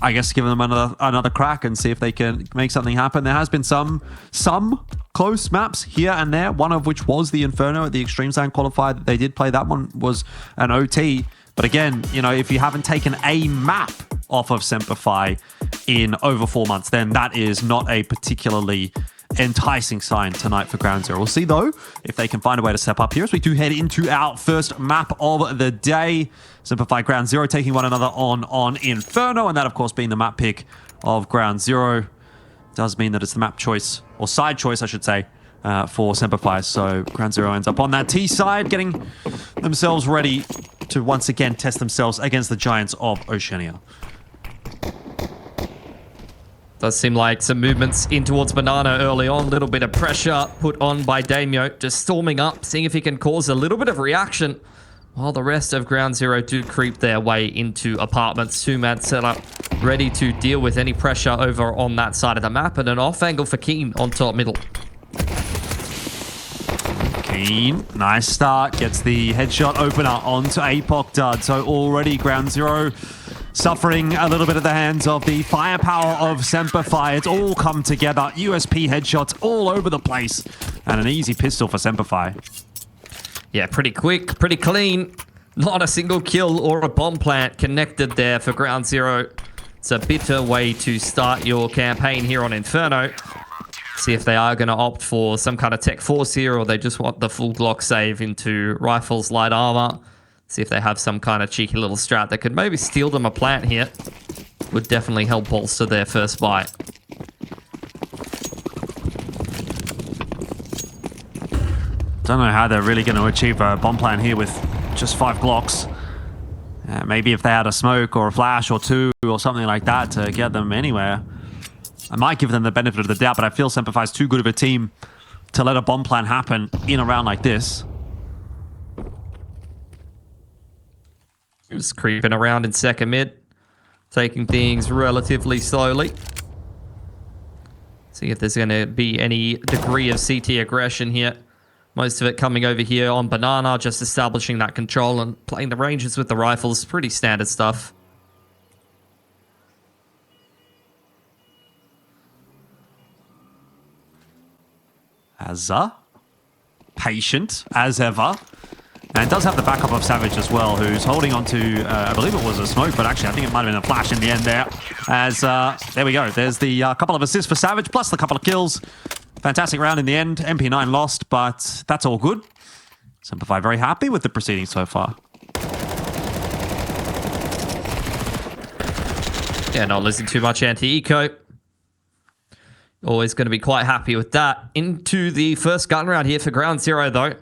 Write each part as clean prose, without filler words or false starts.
I guess give them another crack and see if they can make something happen. There has been some close maps here and there, one of which was the Inferno at the Extreme Zone qualifier. They did play. That one was an OT. But again, you know, if you haven't taken a map off of SemperFi in over 4 months, then that is not a particularly enticing sign tonight for Ground Zero. We'll see, though, if they can find a way to step up here as we do head into our first map of the day. SemperFi Ground Zero taking one another on Inferno, and that, of course, being the map pick of Ground Zero does mean that it's the map choice, or side choice, I should say, for SemperFi. So Ground Zero ends up on that T side, getting themselves ready to once again test themselves against the giants of Oceania. Does seem like some movements in towards Banana early on. A little bit of pressure put on by Damio, just storming up, seeing if he can cause a little bit of reaction, while the rest of Ground Zero do creep their way into apartments. Two-man setup, ready to deal with any pressure over on that side of the map, and an off angle for Keen on top middle. Keen, nice start, gets the headshot opener onto APOC Dud. So already Ground Zero suffering a little bit at the hands of the firepower of SemperFi. It's all come together. USP headshots all over the place. And an easy pistol for SemperFi. Yeah, pretty quick, pretty clean. Not a single kill or a bomb plant connected there for Ground Zero. It's a bitter way to start your campaign here on Inferno. See if they are going to opt for some kind of tech force here, or they just want the full Glock save into rifles, light armor. See if they have some kind of cheeky little strat that could maybe steal them a plant here. Would definitely help bolster their first buy. Don't know how they're really going to achieve a bomb plant here with just 5 Glocks. Maybe if they had a smoke or a flash or 2 or something like that to get them anywhere. I might give them the benefit of the doubt, but I feel SemperFi is too good of a team to let a bomb plant happen in a round like this. Just creeping around in second mid, taking things relatively slowly. See if there's going to be any degree of CT aggression here. Most of it coming over here on Banana, just establishing that control and playing the ranges with the rifles. Pretty standard stuff. Azza, patient as ever. And does have the backup of Savage as well, who's holding on to, I believe it was a smoke, but actually I think it might have been a flash in the end there. As, there we go. There's the couple of assists for Savage, plus the couple of kills. Fantastic round in the end. MP9 lost, but that's all good. SemperFi very happy with the proceedings so far. Yeah, not losing too much anti-eco. Always going to be quite happy with that. Into the first gun round here for Ground Zero, though.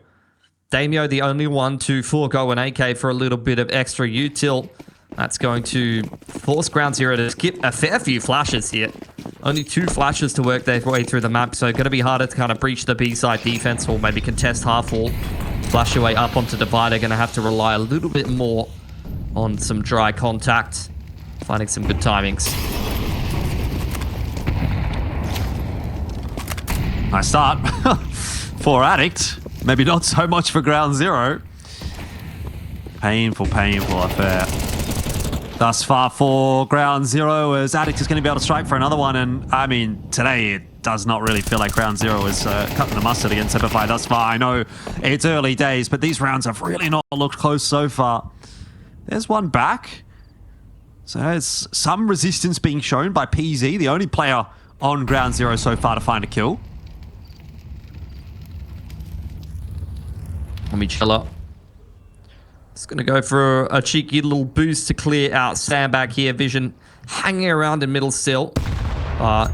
Damio, the only one to forego an AK for a little bit of extra util. That's going to force Ground Zero to skip a fair few flashes here. Only 2 flashes to work their way through the map, so going to be harder to kind of breach the B-side defense or maybe contest half wall. Flash your way up onto Divider, going to have to rely a little bit more on some dry contact. Finding some good timings. Nice start for ADDICT. Maybe not so much for Ground Zero. Painful affair thus far for Ground Zero, as ADDICT is going to be able to strike for another one. And I mean, today it does not really feel like Ground Zero is cutting the mustard against SemperFi thus far. I know it's early days, but these rounds have really not looked close so far. There's one back. So there's some resistance being shown by PZ, the only player on Ground Zero so far to find a kill. Let me chill up. It's going to go for a cheeky little boost to clear out Sandbag here. Vision hanging around in middle still.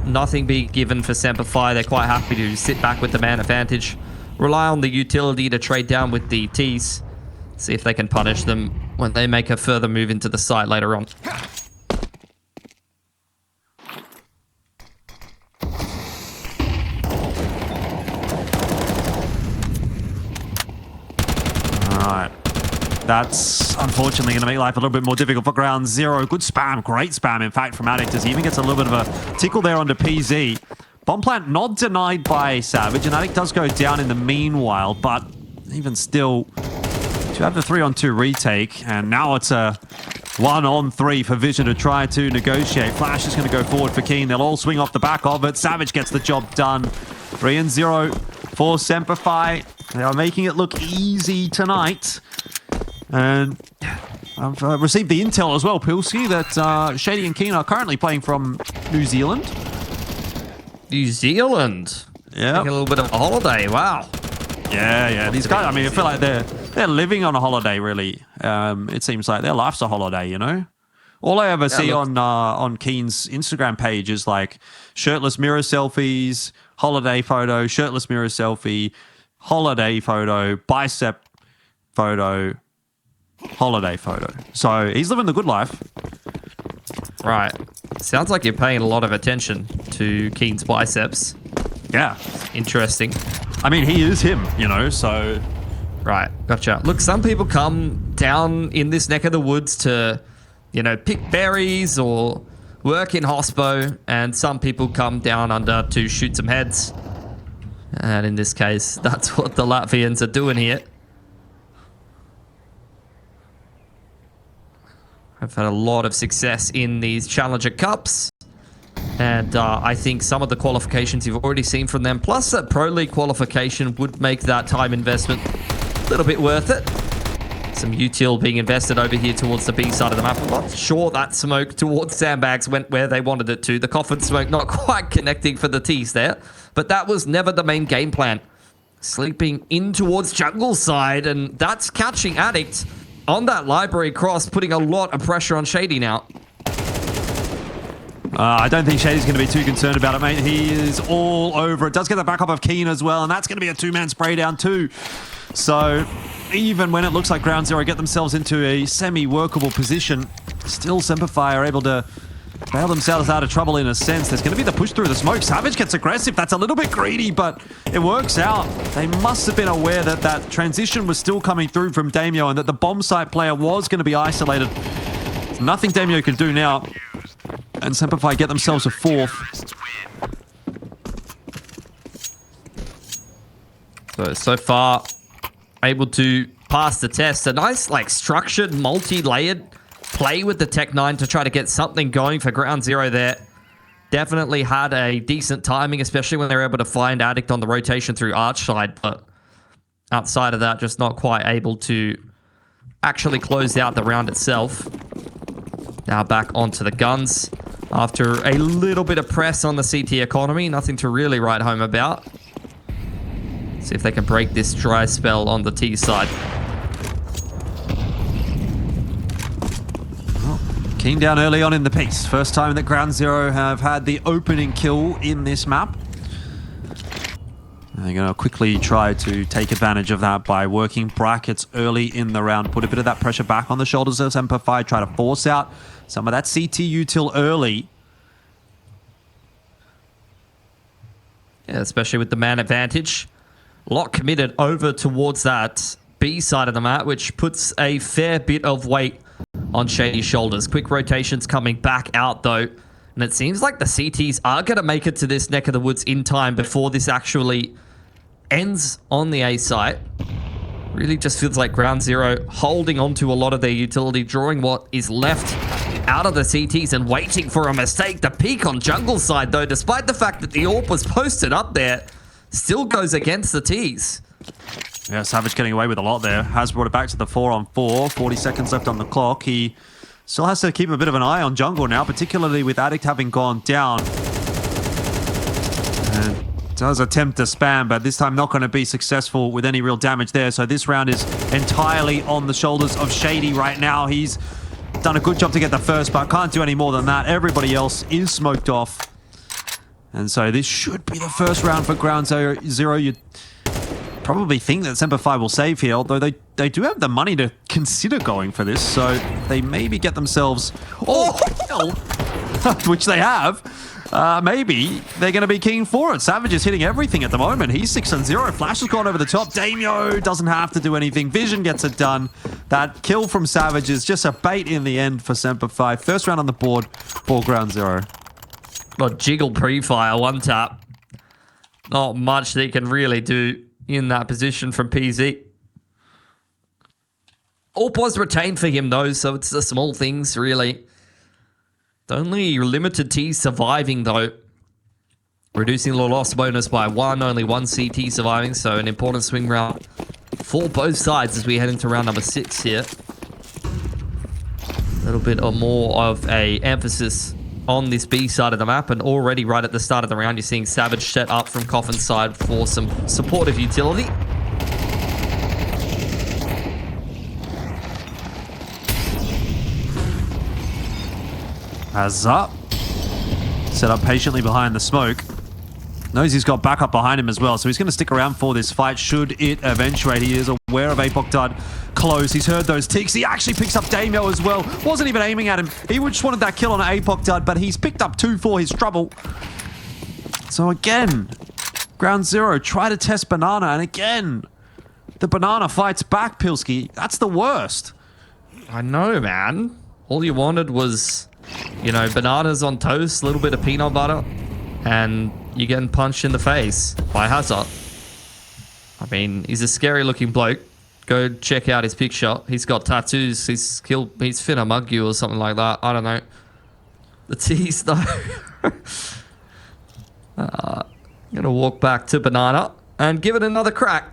Nothing being given for SemperFi. They're quite happy to sit back with the man advantage. Rely on the utility to trade down with the Ts. See if they can punish them when they make a further move into the site later on. Alright. That's unfortunately going to make life a little bit more difficult for Ground Zero. Good spam, great spam, in fact, from ADDICT, as he even gets a little bit of a tickle there onto PZ. Bomb plant not denied by Savage, and ADDICT does go down in the meanwhile, but even still, to have the 3-on-2 retake, and now it's a 1-on-3 for Vision to try to negotiate. Flash is going to go forward for Keen. They'll all swing off the back of it. Savage gets the job done. 3-0 for SemperFi. They are making it look easy tonight. And I've received the intel as well, Pilsky, that Shady and Keen are currently playing from New Zealand. New Zealand? Yeah. A little bit of a holiday, wow. Yeah. These guys, I mean, I feel like they're living on a holiday, really. It seems like their life's a holiday, you know? All I ever see on Keen's Instagram page is like shirtless mirror selfies, holiday photo, shirtless mirror selfie, holiday photo, bicep photo, holiday photo. So he's living the good life. Right. Sounds like you're paying a lot of attention to Keen's biceps. Yeah. Interesting. I mean, he is him, you know, so... Right, gotcha. Look, some people come down in this neck of the woods to, you know, pick berries or work in hospo, and some people come down under to shoot some heads. And in this case, that's what the Latvians are doing here. I've had a lot of success in these Challenger Cups. And I think some of the qualifications you've already seen from them, plus that Pro League qualification, would make that time investment a little bit worth it. Some util being invested over here towards the B side of the map. I'm not sure that smoke towards sandbags went where they wanted it to. The coffin smoke not quite connecting for the T's there. But that was never the main game plan. Sleeping in towards jungle side, and that's catching ADDICT on that library cross, putting a lot of pressure on Shady now. I don't think Shady's going to be too concerned about it, mate. He is all over it. Does get the backup of Keen as well, and that's going to be a two-man spray down too. So even when it looks like Ground Zero get themselves into a semi-workable position, still SemperFi are able to bail themselves out of trouble in a sense. There's going to be the push through the smoke. Savage gets aggressive. That's a little bit greedy, but it works out. They must have been aware that that transition was still coming through from Damio and that the bomb site player was going to be isolated. There's nothing Damio can do now. And SemperFi get themselves a fourth. So far, able to pass the test. A nice, like, structured, multi-layered play with the Tech 9 to try to get something going for Ground Zero there. Definitely had a decent timing, especially when they were able to find ADDICT on the rotation through Arch side. But outside of that, just not quite able to actually close out the round itself. Now back onto the guns. After a little bit of press on the CT economy, nothing to really write home about. See if they can break this dry spell on the T side. Well, Keen down early on in the piece. First time that Ground Zero have had the opening kill in this map. They're going to quickly try to take advantage of that by working brackets early in the round. Put a bit of that pressure back on the shoulders of SemperFi. Try to force out some of that CT util early. Yeah, especially with the man advantage. A lot committed over towards that B side of the map, which puts a fair bit of weight on Shady's shoulders. Quick rotations coming back out, though. And it seems like the CTs are going to make it to this neck of the woods in time before this actually ends on the A site. Really just feels like Ground Zero holding on to a lot of their utility, drawing what is left out of the CTs and waiting for a mistake. The peak on jungle side, though, despite the fact that the AWP was posted up there, still goes against the Ts. Yeah, Savage getting away with a lot there. Has brought it back to the 4-on-4. 40 seconds left on the clock. He still has to keep a bit of an eye on jungle now, particularly with ADDICT having gone down. And does attempt to spam, but this time not going to be successful with any real damage there. So this round is entirely on the shoulders of Shady right now. He's done a good job to get the first, but can't do any more than that. Everybody else is smoked off. And so this should be the first round for Ground Zero. You'd probably think that SemperFi will save here, although they do have the money to consider going for this, so they maybe get themselves... Oh, hell! Which they have. Maybe they're going to be keen for it. Savage is hitting everything at the moment. He's 6-0. Flash has gone over the top. Damio doesn't have to do anything. Vision gets it done. That kill from Savage is just a bait in the end for SemperFi. First round on the board for Ground Zero. Well, jiggle pre-fire, one tap. Not much they can really do in that position from PZ. AWP was retained for him, though, so it's the small things, really. Only limited T surviving, though. Reducing the loss bonus by 1. Only 1 CT surviving, so an important swing round for both sides as we head into round number 6 here. A little bit or more of a emphasis on this B side of the map, and already right at the start of the round, you're seeing Savage set up from Coffin's side for some supportive utility. Has up. Set up patiently behind the smoke. Knows he's got backup behind him as well, so he's going to stick around for this fight should it eventuate. He is aware of ADDICT close. He's heard those ticks. He actually picks up Damio as well. Wasn't even aiming at him. He just wanted that kill on ADDICT, but he's picked up 2 for his trouble. So again, Ground Zero try to test Banana, and again, the Banana fights back, Pilski. That's the worst. I know, man. All you wanted was, you know, bananas on toast, a little bit of peanut butter, and you're getting punched in the face by Hazard. I mean, he's a scary looking bloke. Go check out his picture. He's got tattoos. He's finna mug you or something like that. I don't know. The tease, though. Gonna walk back to Banana and give it another crack.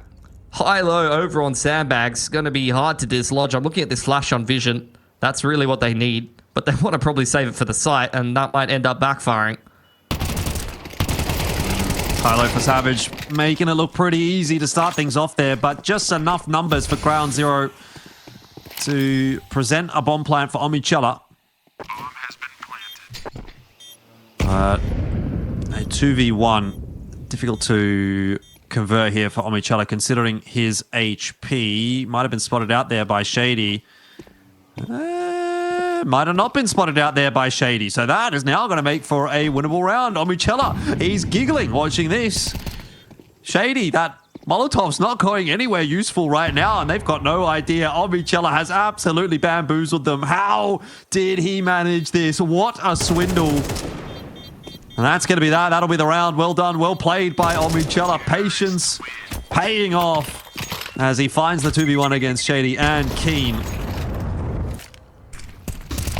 High-low over on Sandbags. Gonna be hard to dislodge. I'm looking at this flash on vision. That's really what they need. But they want to probably save it for the site, and that might end up backfiring. High-low for Savage, making it look pretty easy to start things off there, but just enough numbers for Ground Zero to present a bomb plant for Omichella. Bomb has been planted. A 2v1. Difficult to convert here for Omichella, considering his HP. Might have been spotted out there by Shady. Might have not been spotted out there by Shady. So that is now going to make for a winnable round. Omichella, he's giggling watching this. Shady, that Molotov's not going anywhere useful right now, and they've got no idea. Omichella has absolutely bamboozled them. How did he manage this? What a swindle. And that's going to be that. That'll be the round. Well done. Well played by Omichella. Patience paying off as he finds the 2v1 against Shady and Keen.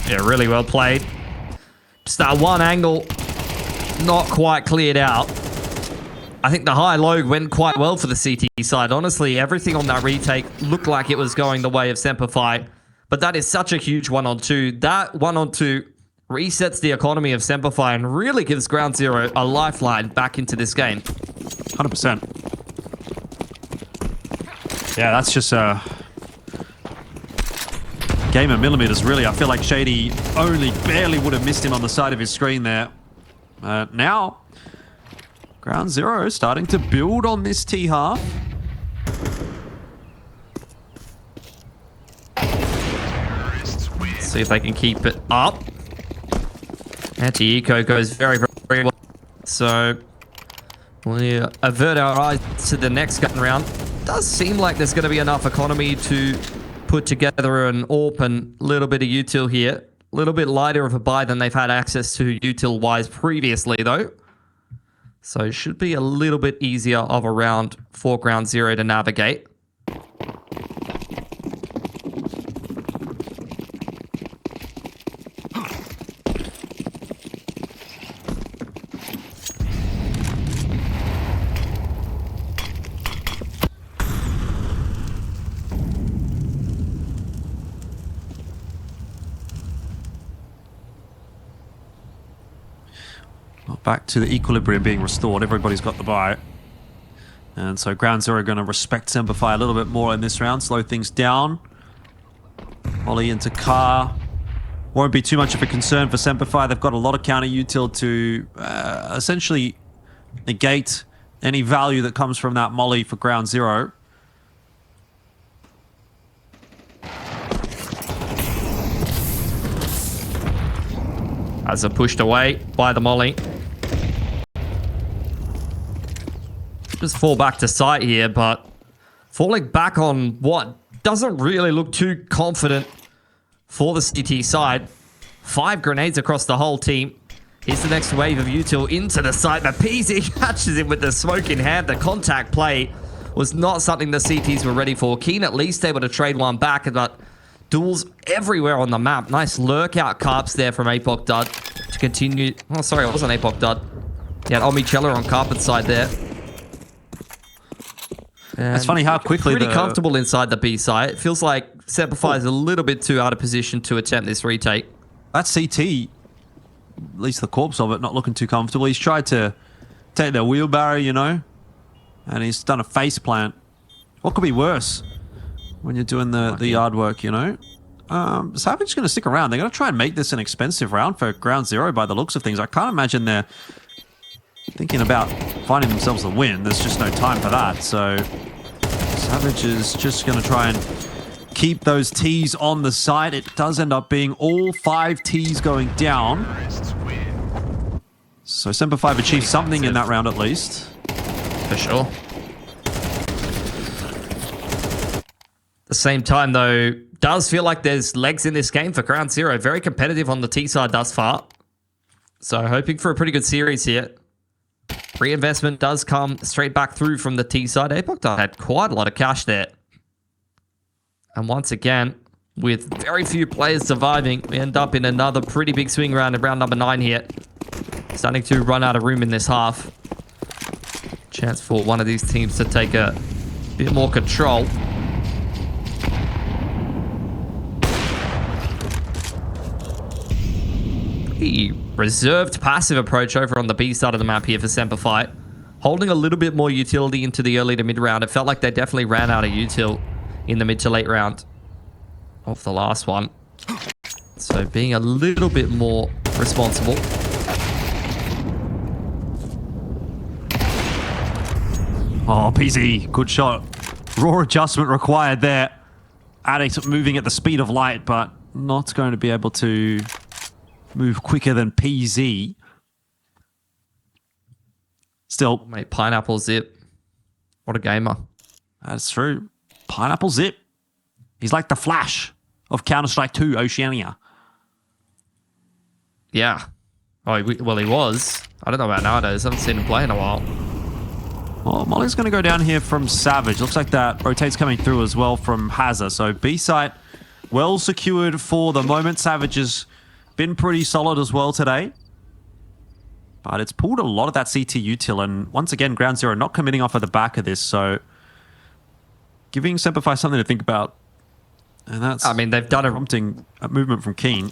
Yeah, really well played. Just that one angle, not quite cleared out. I think the high-low went quite well for the CT side. Honestly, everything on that retake looked like it was going the way of SemperFi. But that is such a huge 1-on-2. That 1-on-2 resets the economy of SemperFi and really gives Ground Zero a lifeline back into this game. 100%. Yeah, that's just a game of millimeters, really. I feel like Shady only barely would have missed him on the side of his screen there. Now, Ground Zero starting to build on this T-half. See if they can keep it up. Anti-eco goes very, very well. So, we avert our eyes to the next gun round. Does seem like there's going to be enough economy to put together an AWP and a little bit of util here. A little bit lighter of a buy than they've had access to util-wise previously, though. So it should be a little bit easier of a round for Ground Zero to navigate. Back to the equilibrium being restored. Everybody's got the buy. And so Ground Zero going to respect SemperFi a little bit more in this round. Slow things down. Ollie into car. Won't be too much of a concern for SemperFi. They've got a lot of counter util to essentially negate any value that comes from that molly for Ground Zero. As they're pushed away by the molly. Just fall back to site here, but falling back on what doesn't really look too confident for the CT side. 5 grenades across the whole team. Here's the next wave of util into the site, but PZ catches him with the smoke in hand. The contact play was not something the CTs were ready for. Keen at least able to trade one back, but duels everywhere on the map. Nice lurk out carps there from Apoc Dud to continue. Oh, sorry, it wasn't Apoc Dud. Yeah, Omicella on carpet side there. And it's funny how quickly pretty comfortable inside the B site. It feels like SemperFi is a little bit too out of position to attempt this retake. That CT, at least the corpse of it, not looking too comfortable. He's tried to take their wheelbarrow, you know, and he's done a face plant. What could be worse when you're doing the yard work, you know? Savage is going to stick around. They're going to try and make this an expensive round for ground zero by the looks of things. I can't imagine they're thinking about finding themselves a win. There's just no time for that. So Savage is just going to try and keep those T's on the side. It does end up being all 5 T's going down. So SemperFi have achieved something in that round at least. For sure. At the same time, though, does feel like there's legs in this game for ground zero. Very competitive on the T side thus far. So hoping for a pretty good series here. Reinvestment does come straight back through from the T side. Apoc had quite a lot of cash there. And once again, with very few players surviving, we end up in another pretty big swing round in round number 9 here. Starting to run out of room in this half. Chance for one of these teams to take a bit more control. Pretty reserved passive approach over on the B side of the map here for SemperFi. Holding a little bit more utility into the early to mid round. It felt like they definitely ran out of util in the mid to late round of the last one. So being a little bit more responsible. Oh, PZ, good shot. Raw adjustment required there. ADDICT moving at the speed of light, but not going to be able to move quicker than PZ. Still. Mate, Pineapple Zip. What a gamer. That's true. Pineapple Zip. He's like the Flash of Counter-Strike 2 Oceania. Yeah. Oh, well, he was. I don't know about nowadays. I haven't seen him play in a while. Well, Molly's going to go down here from Savage. Looks like that rotate's coming through as well from Hazza. So B site well secured for the moment. Savage has been pretty solid as well today. But it's pulled a lot of that CT util. And once again, ground zero not committing off of the back of this. So giving SemperFi something to think about. And that's, I mean, they've done prompting a movement from Keen.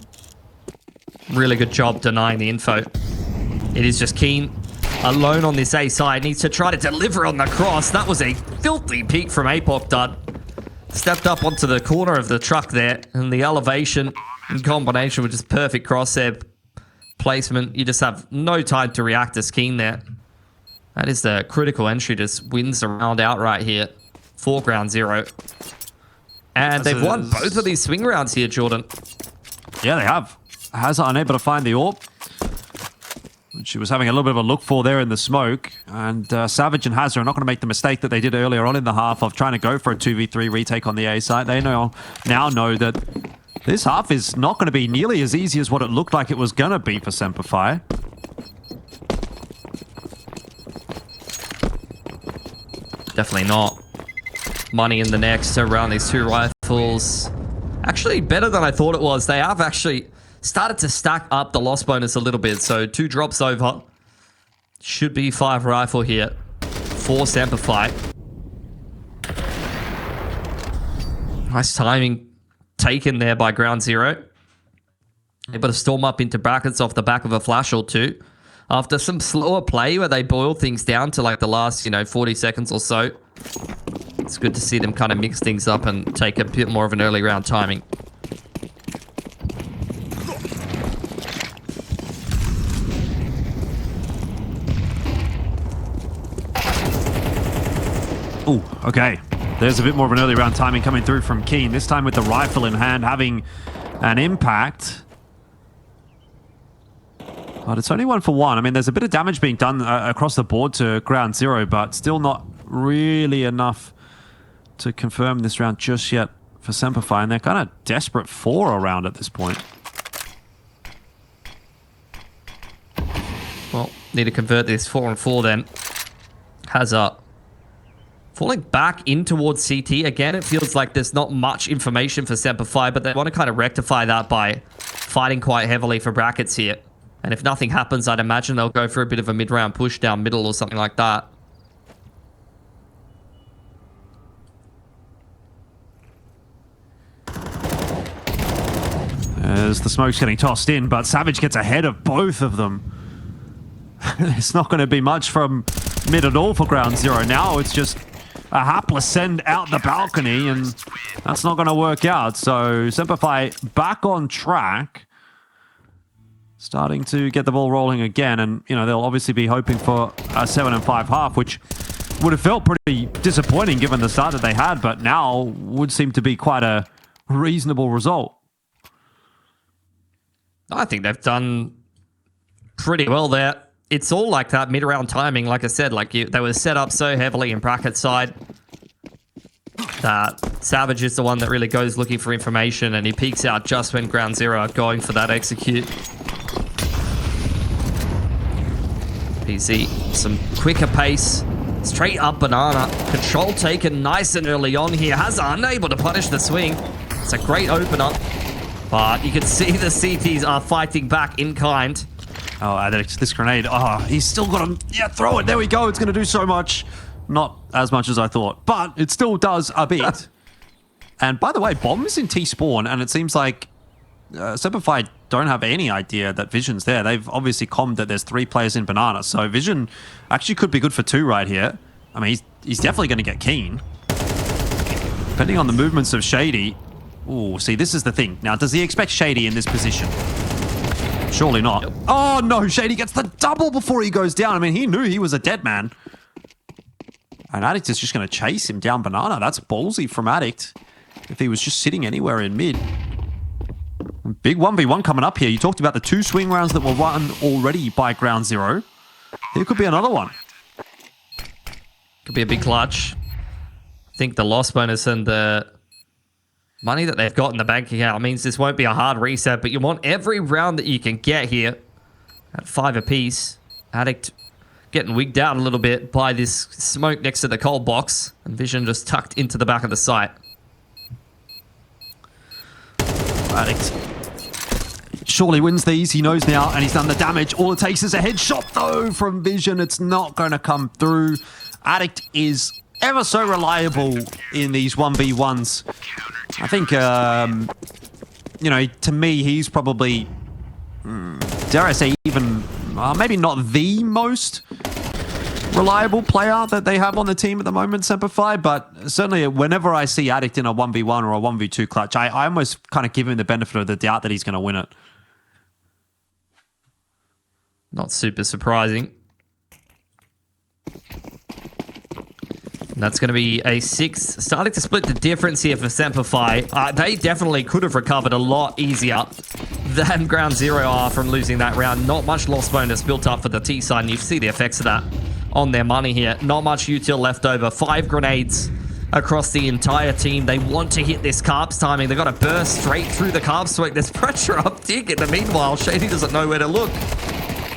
Really good job denying the info. It is just Keen alone on this A side. Needs to try to deliver on the cross. That was a filthy peek from Apoc Dud. Stepped up onto the corner of the truck there. And the elevation in combination with just perfect crosshair placement. You just have no time to react as Keen there. That is the critical entry. Just wins the round outright here for ground zero. And they've won both of these swing rounds here, Jordan. Yeah, they have. Hazza unable to find the AWP, which she was having a little bit of a look for there in the smoke. And Savage and Hazza are not going to make the mistake that they did earlier on in the half of trying to go for a 2v3 retake on the A site. They now know that this half is not going to be nearly as easy as what it looked like it was going to be for SemperFi. Definitely not. Money in the next around these 2 rifles. Actually, better than I thought it was. They have actually started to stack up the loss bonus a little bit. So 2 drops over. Should be 5 rifle here for SemperFi. Nice timing taken there by ground zero. Able to storm up into brackets off the back of a flash or 2. After some slower play where they boil things down to like the last, 40 seconds or so. It's good to see them kind of mix things up and take a bit more of an early round timing. Oh, okay. There's a bit more of an early round timing coming through from Keen. This time with the rifle in hand, having an impact. But it's only 1 for 1. I mean, there's a bit of damage being done across the board to ground zero, but still not really enough to confirm this round just yet for SemperFi. And they're kind of desperate for a round at this point. Well, need to convert this 4-on-4 then. Hazza Falling back in towards CT. Again, it feels like there's not much information for SemperFi, but they want to kind of rectify that by fighting quite heavily for brackets here. And if nothing happens, I'd imagine they'll go for a bit of a mid-round push down middle or something like that. As the smoke's getting tossed in, but Savage gets ahead of both of them. It's not going to be much from mid at all for Ground Zero. Now it's just a hapless send out the balcony, and that's not going to work out. So SemperFi back on track, starting to get the ball rolling again, and you know they'll obviously be hoping for a 7-5 half, which would have felt pretty disappointing given the start that they had, but now would seem to be quite a reasonable result. I think they've done pretty well there. It's all like that mid-round timing, like I said, like they were set up so heavily in bracket side that Savage is the one that really goes looking for information, and he peeks out just when Ground Zero are going for that execute. PC, some quicker pace, straight up banana. Control taken nice and early on here. Hazard unable to punish the swing. It's a great opener, but you can see the CTs are fighting back in kind. Oh, ADDICT, this grenade. Oh, he's still got him. Yeah, throw it. There we go. It's going to do so much. Not as much as I thought, but it still does a bit. And by the way, Bomb is in T-spawn, and it seems like SemperFi don't have any idea that Vision's there. They've obviously commed that there's 3 players in Banana, so Vision actually could be good for 2 right here. I mean, he's definitely going to get keen. Depending on the movements of Shady. Ooh, see, this is the thing. Now, does he expect Shady in this position? Surely not. Yep. Oh, no, Shady gets the double before he goes down. I mean, he knew he was a dead man. And ADDICT is just going to chase him down Banana. That's ballsy from ADDICT. If he was just sitting anywhere in mid. Big 1v1 coming up here. You talked about the 2 swing rounds that were won already by Ground Zero. Here could be another one. Could be a big clutch. I think the loss bonus and the money that they've got in the bank account means this won't be a hard reset, but you want every round that you can get here at 5 apiece. ADDICT getting wigged out a little bit by this smoke next to the cold box, and Vision just tucked into the back of the site. ADDICT surely wins these. He knows now, and he's done the damage. All it takes is a headshot, though, from Vision. It's not going to come through. ADDICT is ever so reliable in these 1v1s. I think, you know, to me, he's probably, dare I say, even maybe not the most reliable player that they have on the team at the moment, SemperFi, but certainly whenever I see ADDICT in a 1v1 or a 1v2 clutch, I almost kind of give him the benefit of the doubt that he's going to win it. Not super surprising. That's going to be a 6. Starting to split the difference here for SemperFi. They definitely could have recovered a lot easier than Ground Zero are from losing that round. Not much loss bonus built up for the T side, and you see the effects of that on their money here. Not much util left over. 5 grenades across the entire team. They want to hit this Carps timing. They got to burst straight through the Carps suite. There's pressure uptick. In the meanwhile, Shady doesn't know where to look.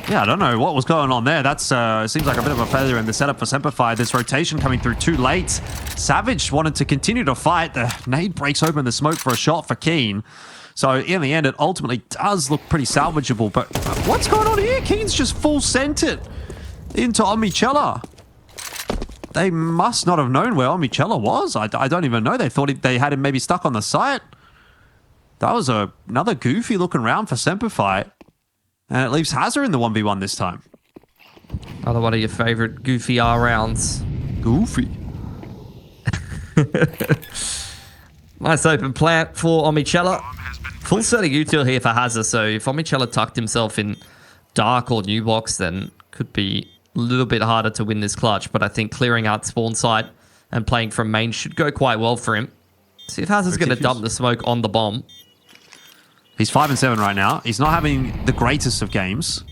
Yeah, I don't know what was going on there. That's seems like a bit of a failure in the setup for SemperFi. This rotation coming through too late. Savage wanted to continue to fight. The nade breaks open the smoke for a shot for Keen. So in the end, it ultimately does look pretty salvageable. But what's going on here? Keen's just full sent it into Omichella. They must not have known where Omichella was. I don't even know. They thought they had him maybe stuck on the site. That was another goofy looking round for SemperFi. And it leaves Hazard in the 1v1 this time. Another one of your favorite goofy R rounds. Goofy. Nice open plant for Omichella. Full set of util here for Hazard. So if Omichella tucked himself in dark or new box, then could be a little bit harder to win this clutch. But I think clearing out spawn site and playing from main should go quite well for him. See if Hazard's going to dump the smoke on the bomb. He's 5-7 right now. He's not having the greatest of games.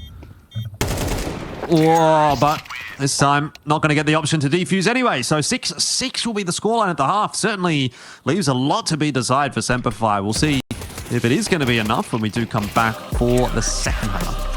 Oh, but this time not going to get the option to defuse anyway. So 6-6 will be the scoreline at the half. Certainly leaves a lot to be desired for SemperFi. We'll see if it is going to be enough when we do come back for the second half.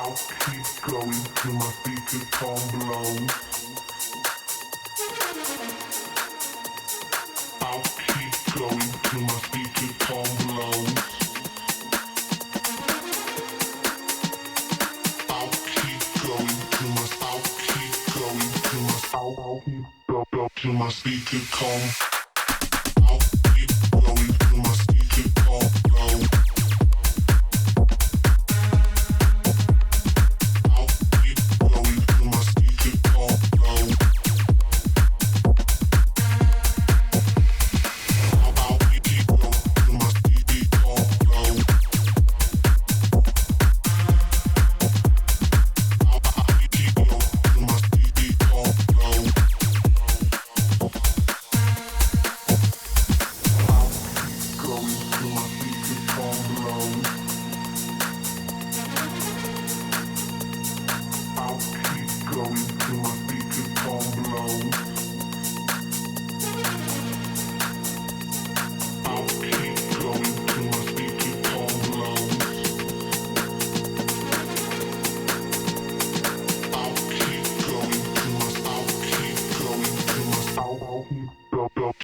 I'll keep going till my speaker tone blows. I'll keep going till my speaker tone blows. I'll keep going till my till my speaker tone. I'll keep going till my speaker tone blows. I'll keep going till my speaker tone blows. I'll keep going till my speaker tone blows. I'll keep going till my speaker tone blows.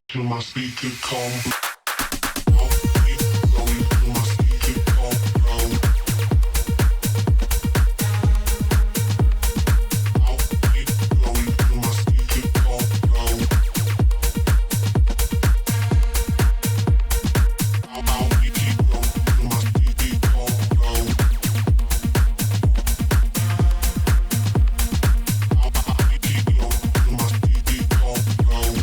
Till my speaker come. I'll keep going till my speaker come blow. I'll keep going till my speaker come blow. I'll keep going till my speaker come blow.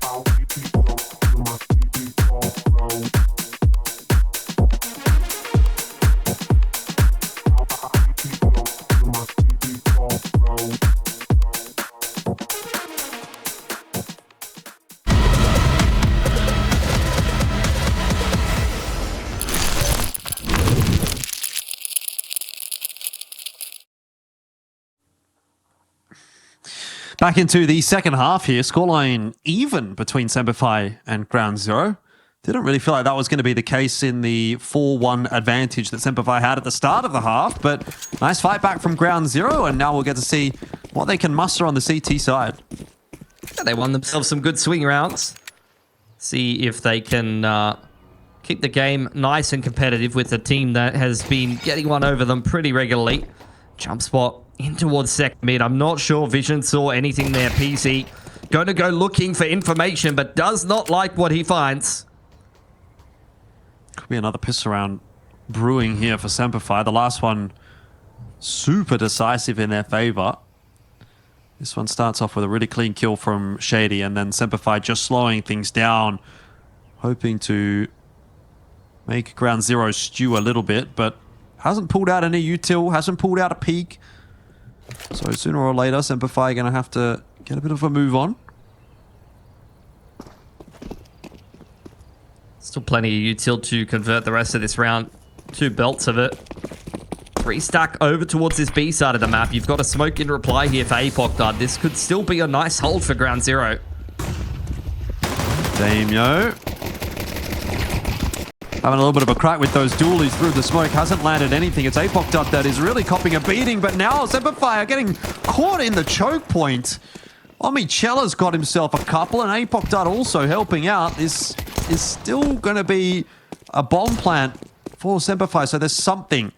I'll keep going till my speaker come blow. Back into the second half here, scoreline even between SemperFi and Ground Zero. Didn't really feel like that was going to be the case in the 4-1 advantage that SemperFi had at the start of the half, but nice fight back from Ground Zero, and now we'll get to see what they can muster on the CT side. Yeah, they won themselves some good swing rounds. See if they can keep the game nice and competitive with a team that has been getting one over them pretty regularly. Jump spot in towards second mid. I'm not sure Vision saw anything there. PC going to go looking for information, but does not like what he finds. Could be another piss around brewing here for SemperFi. The last one super decisive in their favor. This one starts off with a really clean kill from Shady, and then SemperFi just slowing things down, hoping to make Ground Zero stew a little bit, but hasn't pulled out any util, hasn't pulled out a peak. So sooner or later, SemperFi are going to have to get a bit of a move on. Still plenty of util to convert the rest of this round. 2 belts of it. 3 stack over towards this B side of the map. You've got a smoke in reply here for ADDICT. This could still be a nice hold for Ground Zero. Damio having a little bit of a crack with those dualies through the smoke. Hasn't landed anything. It's ADDICT that is really copping a beating, but now SemperFi are getting caught in the choke point. Omichella's got himself a couple, and ADDICT also helping out. This is still going to be a bomb plant for SemperFi, so there's something.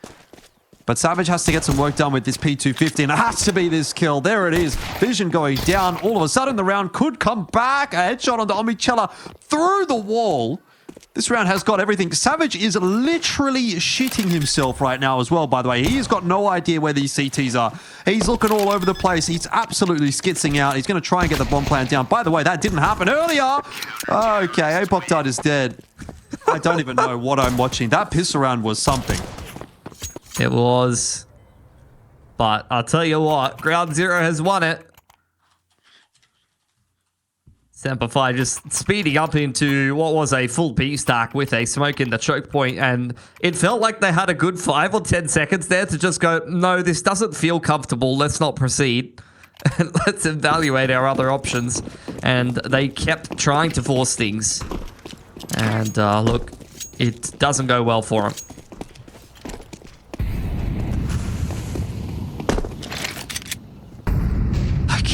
But Savage has to get some work done with this P250, and it has to be this kill. There it is. Vision going down. All of a sudden, the round could come back. A headshot onto Omichella through the wall. This round has got everything. Savage is literally shitting himself right now as well, by the way. He's got no idea where these CTs are. He's looking all over the place. He's absolutely skitzing out. He's going to try and get the bomb plant down. By the way, that didn't happen earlier. Okay, ADDICT is dead. I don't even know what I'm watching. That piss around was something. It was. But I'll tell you what, Ground Zero has won it. SemperFi just speeding up into what was a full B stack with a smoke in the choke point, and it felt like they had a good 5 or 10 seconds there to just go, no, this doesn't feel comfortable, let's not proceed. And let's evaluate our other options. And they kept trying to force things. And look, it doesn't go well for him.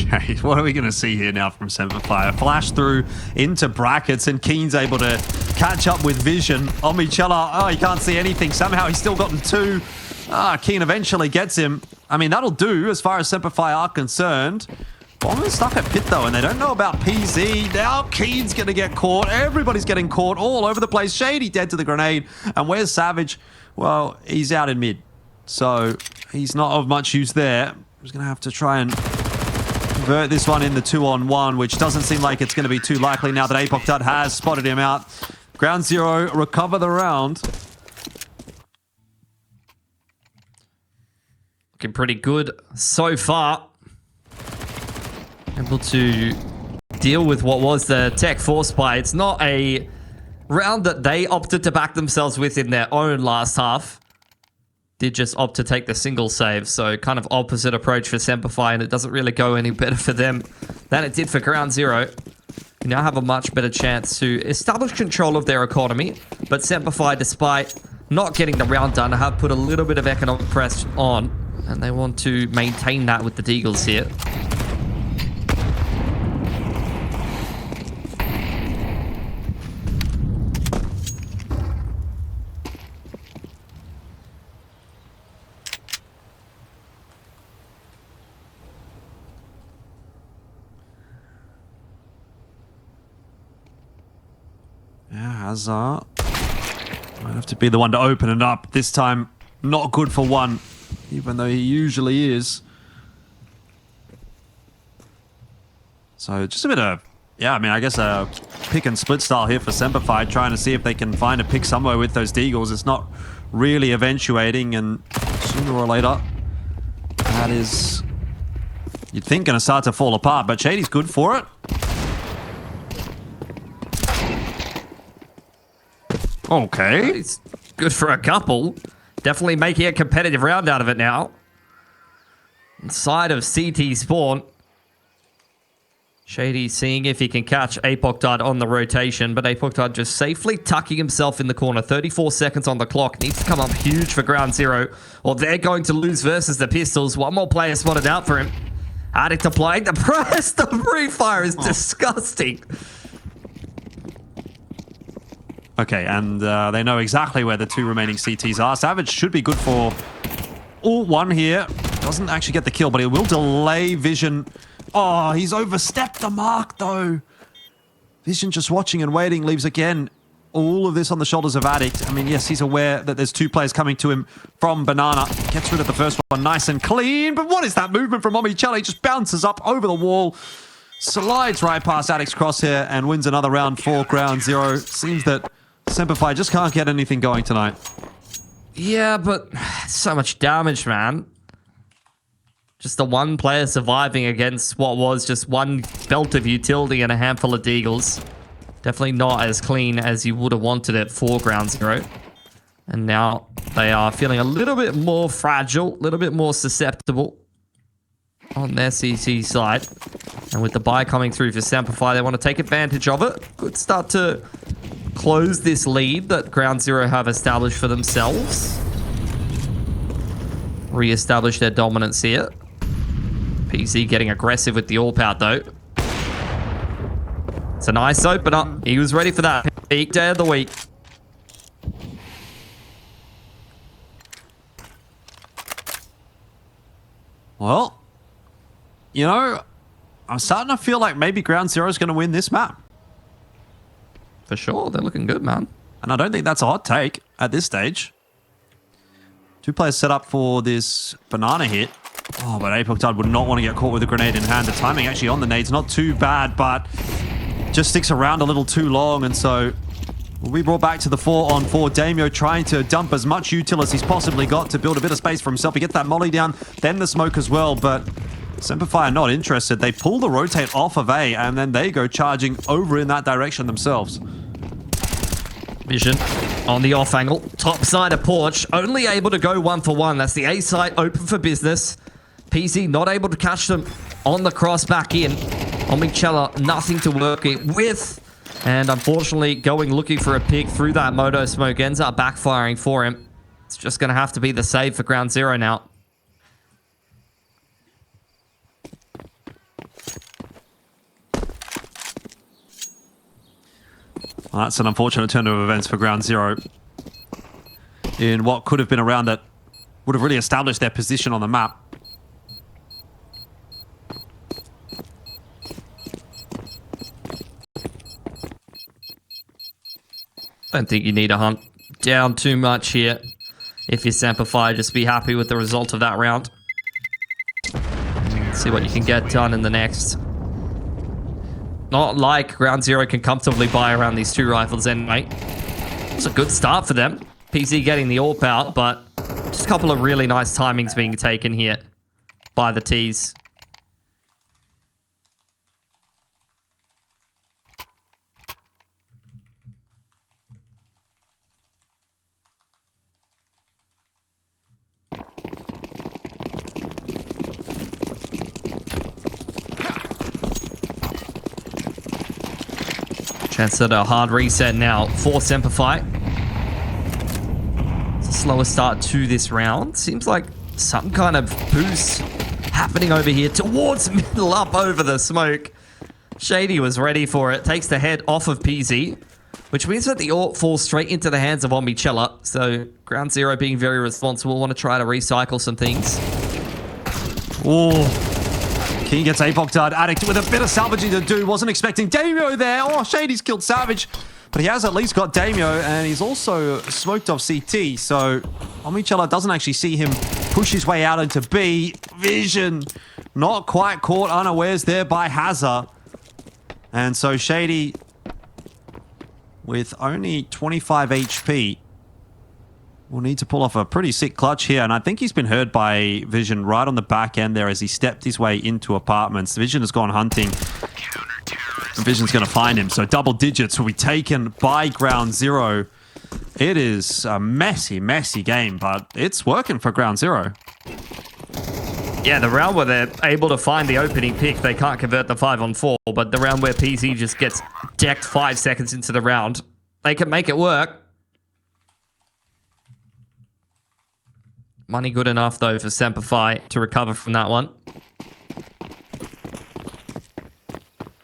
Okay, what are we going to see here now from SemperFi? A flash through into brackets, and Keen's able to catch up with vision. Omichella, oh, he can't see anything. Somehow he's still gotten two. Keen eventually gets him. I mean, that'll do as far as SemperFi are concerned. Bomb is stuck at pit, though, and they don't know about PZ. Now Keen's going to get caught. Everybody's getting caught all over the place. Shady dead to the grenade. And where's Savage? Well, he's out in mid, so he's not of much use there. He's going to have to try and convert this one in the 2-on-1, which doesn't seem like it's going to be too likely now that ADDICT has spotted him out. Ground Zero recover the round. Looking pretty good so far. Able to deal with what was the tech force buy. It's not a round that they opted to back themselves with in their own last half. Did just opt to take the single save, so kind of opposite approach for SemperFi, and it doesn't really go any better for them than it did for Ground Zero. We now have a much better chance to establish control of their economy, but SemperFi, despite not getting the round done, have put a little bit of economic press on, and they want to maintain that with the Deagles here. Yeah, Hazard might have to be the one to open it up. This time, not good for one, even though he usually is. So just a bit of, yeah, I mean, I guess a pick and split style here for SemperFi, trying to see if they can find a pick somewhere with those Deagles. It's not really eventuating, and sooner or later, that is, you'd think, going to start to fall apart, but Shady's good for it. Okay. It's good for a couple. Definitely making a competitive round out of it now. Inside of CT spawn. Shady seeing if he can catch ADDICT on the rotation, but ADDICT just safely tucking himself in the corner. 34 seconds on the clock. Needs to come up huge for Ground Zero, or they're going to lose versus the Pistols. One more player spotted out for him. ADDICT applying the press. The free fire is disgusting. Okay, and they know exactly where the two remaining CTs are. Savage should be good for all one here. Doesn't actually get the kill, but it will delay Vision. Oh, he's overstepped the mark, though. Vision just watching and waiting, leaves again. All of this on the shoulders of ADDICT. I mean, yes, he's aware that there's two players coming to him from Banana. Gets rid of the first one nice and clean. But what is that movement from Omichella? He just bounces up over the wall. Slides right past ADDICT's crosshair and wins another round for Ground Zero. Seems that SemperFi just can't get anything going tonight. Yeah, but so much damage, man. Just the one player surviving against what was just one belt of utility and a handful of Deagles. Definitely not as clean as you would have wanted it for Ground Zero. And now they are feeling a little bit more fragile, a little bit more susceptible on their CT side. And with the buy coming through for SemperFi, they want to take advantage of it. Good start to close this lead that Ground Zero have established for themselves. Re-establish their dominance here. PC getting aggressive with the AWP though. It's a nice opener. He was ready for that. Peak day of the week. Well, you know, I'm starting to feel like maybe Ground Zero is going to win this map. For sure, they're looking good, man. And I don't think that's a hot take at this stage. Two players set up for this banana hit. Oh, but ADDICT would not want to get caught with a grenade in hand. The timing actually on the nade's not too bad, but just sticks around a little too long. And so will be brought back to the 4-on-4. Damio trying to dump as much util as he's possibly got to build a bit of space for himself. He gets that molly down, then the smoke as well, but SemperFi are not interested. They pull the rotate off of A, and then they go charging over in that direction themselves. Vision on the off angle. Top side of Porch. Only able to go 1-for-1. That's the A site open for business. PC not able to catch them on the cross back in. Omichella, nothing to work it with. And unfortunately, going looking for a pick through that Moto smoke ends up backfiring for him. It's just going to have to be the save for Ground Zero now. Well, that's an unfortunate turn of events for Ground Zero in what could have been a round that would have really established their position on the map. I don't think you need to hunt down too much here. If you're SemperFi, just be happy with the result of that round. See what you can get done in the next. Not like Ground Zero can comfortably buy around these two rifles anyway. It's a good start for them. PC getting the AWP out, but just a couple of really nice timings being taken here by the Ts. Chance at a hard reset now for SemperFi. It's a slower start to this round. Seems like some kind of boost happening over here towards middle up over the smoke. Shady was ready for it. Takes the head off of PZ, which means that the AWP falls straight into the hands of Omichella. So Ground Zero being very responsible. Want to try to recycle some things. Oh. King gets APOC done. Addict with a bit of salvaging to do. Wasn't expecting Damio there. Oh, Shady's killed Savage. But he has at least got Damio, and he's also smoked off CT. So Omichella doesn't actually see him push his way out into B. Vision not quite caught unawares there by Hazza. And so Shady, with only 25 HP, will need to pull off a pretty sick clutch here. And I think he's been heard by Vision right on the back end there as he stepped his way into apartments. Vision has gone hunting. And Vision's going to find him. So double digits will be taken by Ground Zero. It is a messy, messy game, but it's working for Ground Zero. Yeah, the round where they're able to find the opening pick, they can't convert the 5-on-4. But the round where PZ just gets decked 5 seconds into the round, they can make it work. Money good enough, though, for SemperFi to recover from that one.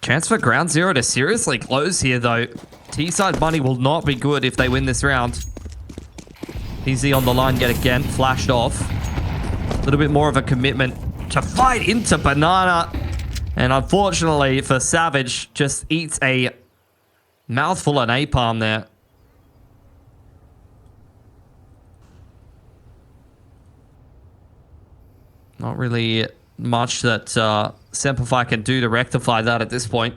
Chance for Ground Zero to seriously close here, though. T-side money will not be good if they win this round. PZ on the line yet again, flashed off. A little bit more of a commitment to fight into Banana. And unfortunately for Savage, just eats a mouthful of napalm there. Not really much that SemperFi can do to rectify that at this point.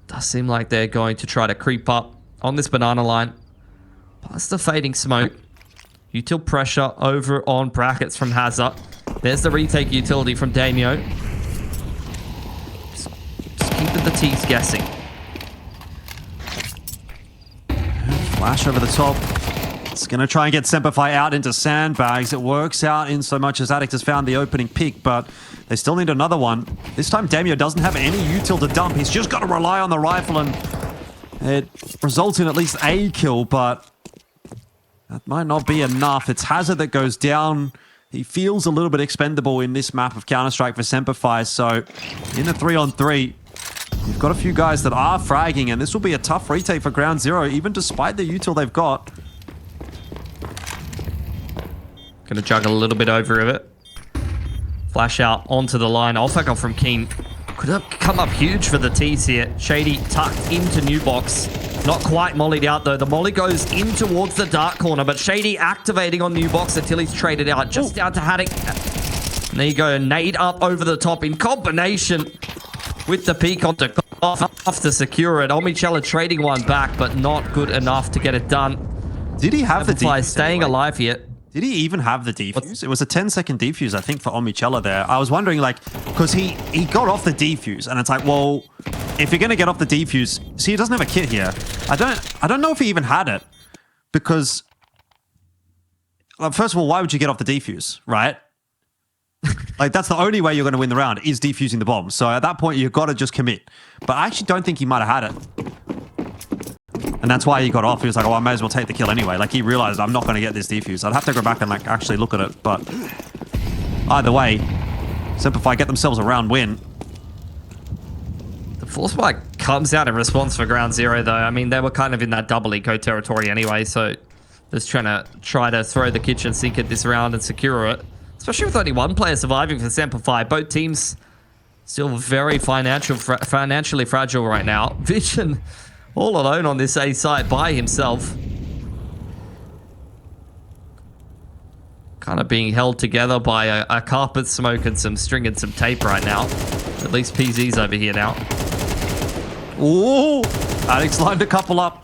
Does seem like they're going to try to creep up on this banana line. Plus the fading smoke. Util pressure over on brackets from Hazza. There's the retake utility from Damio. Just keeping the T's guessing. Flash over the top. It's going to try and get SemperFi out into sandbags. It works out in so much as Addict has found the opening pick, but they still need another one. This time Damio doesn't have any util to dump. He's just got to rely on the rifle, and it results in at least a kill, but that might not be enough. It's Hazard that goes down. He feels a little bit expendable in this map of Counter-Strike for SemperFi, so in a 3-on-3, you've got a few guys that are fragging, and this will be a tough retake for Ground Zero, even despite the util they've got. Gonna juggle a little bit over of it. Flash out onto the line. Off from Keen. Could have come up huge for the T's here. Shady tucked into new box. Not quite mollied out though. The molly goes in towards the dark corner, but Shady activating on new box until he's traded out. Just down to Haddock. And there you go. Nade up over the top in combination with the peak onto off to secure it. Omichella trading one back, but not good enough to get it done. Did he have the defuse? Staying alive here. Did he even have the defuse? It was a 10-second defuse, I think, for Omichella there. I was wondering, like, because he got off the defuse, and it's like, well, if you're going to get off the defuse, see, he doesn't have a kit here. I don't know if he even had it, because, first of all, why would you get off the defuse, right? Like, that's the only way you're going to win the round, is defusing the bomb. So at that point, you've got to just commit. But I actually don't think he might have had it. And that's why he got off. He was like, oh, I may as well take the kill anyway. Like, he realized I'm not going to get this defuse. I'd have to go back and, like, actually look at it. But either way, SemperFi get themselves a round win. The Force Spike comes out in response for ground zero, though. I mean, they were kind of in that double eco territory anyway, so just trying to throw the kitchen sink at this round and secure it. Especially with only one player surviving for SemperFi. Both teams still very financially fragile right now. Vision all alone on this A site by himself. Kind of being held together by a carpet smoke and some string and some tape right now. At least PZ's over here now. Ooh, Addict's lined a couple up.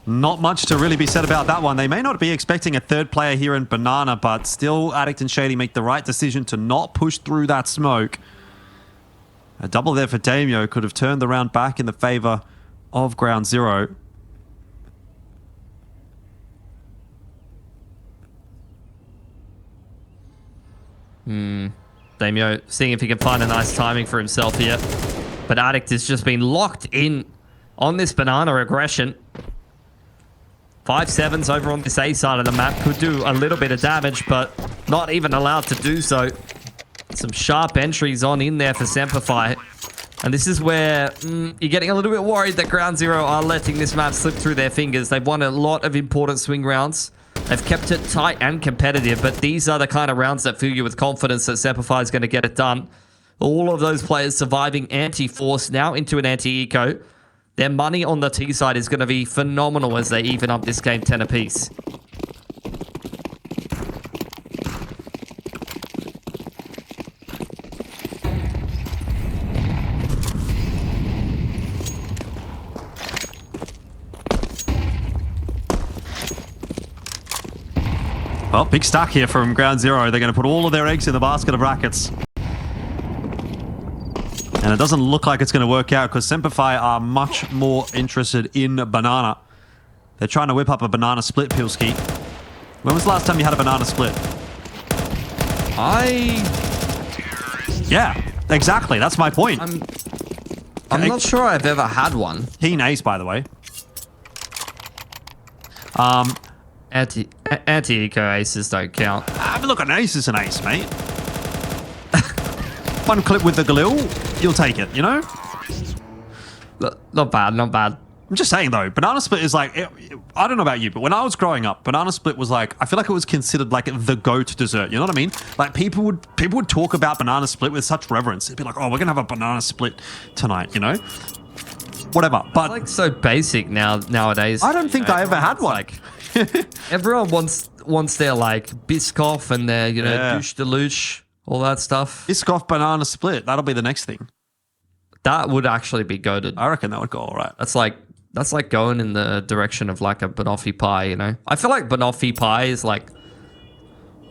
Not much to really be said about that one. They may not be expecting a third player here in Banana, but still Addict and Shady make the right decision to not push through that smoke. A double there for Damio could have turned the round back in the favor of ground zero. Damio seeing if he can find a nice timing for himself here. But Addict has just been locked in on this Banana aggression. 5-7s over on this A side of the map could do a little bit of damage, but not even allowed to do so. Some sharp entries on in there for SemperFi. And this is where you're getting a little bit worried that Ground Zero are letting this map slip through their fingers. They've won a lot of important swing rounds. They've kept it tight and competitive, but these are the kind of rounds that fill you with confidence that SemperFi is going to get it done. All of those players surviving anti-force now into an anti-eco. Their money on the T side is going to be phenomenal as they even up this game 10 apiece. Well, big stack here from Ground Zero. They're going to put all of their eggs in the basket of rackets. And it doesn't look like it's going to work out because SemperFi are much more interested in Banana. They're trying to whip up a Banana split, Pilski. When was the last time you had a Banana split? Yeah, exactly. That's my point. I'm not sure I've ever had one. Keen ace, by the way. Anti-eco aces don't count. But look, an ace is an ace, mate. One clip with the Galil, you'll take it, you know? Not bad, not bad. I'm just saying, though, Banana Split is like... I don't know about you, but when I was growing up, Banana Split was like... I feel like it was considered like the go-to dessert, you know what I mean? Like, people would talk about Banana Split with such reverence. It'd be like, oh, we're going to have a Banana Split tonight, you know? Whatever, but... It's like so basic nowadays. I don't think I ever had one. Like, everyone wants their, like, Biscoff and their, you know, douche de louche, all that stuff. Biscoff Banana Split, that'll be the next thing. That would actually be goated. I reckon that would go all right. That's like going in the direction of like a banoffee pie, you know? I feel like banoffee pie is like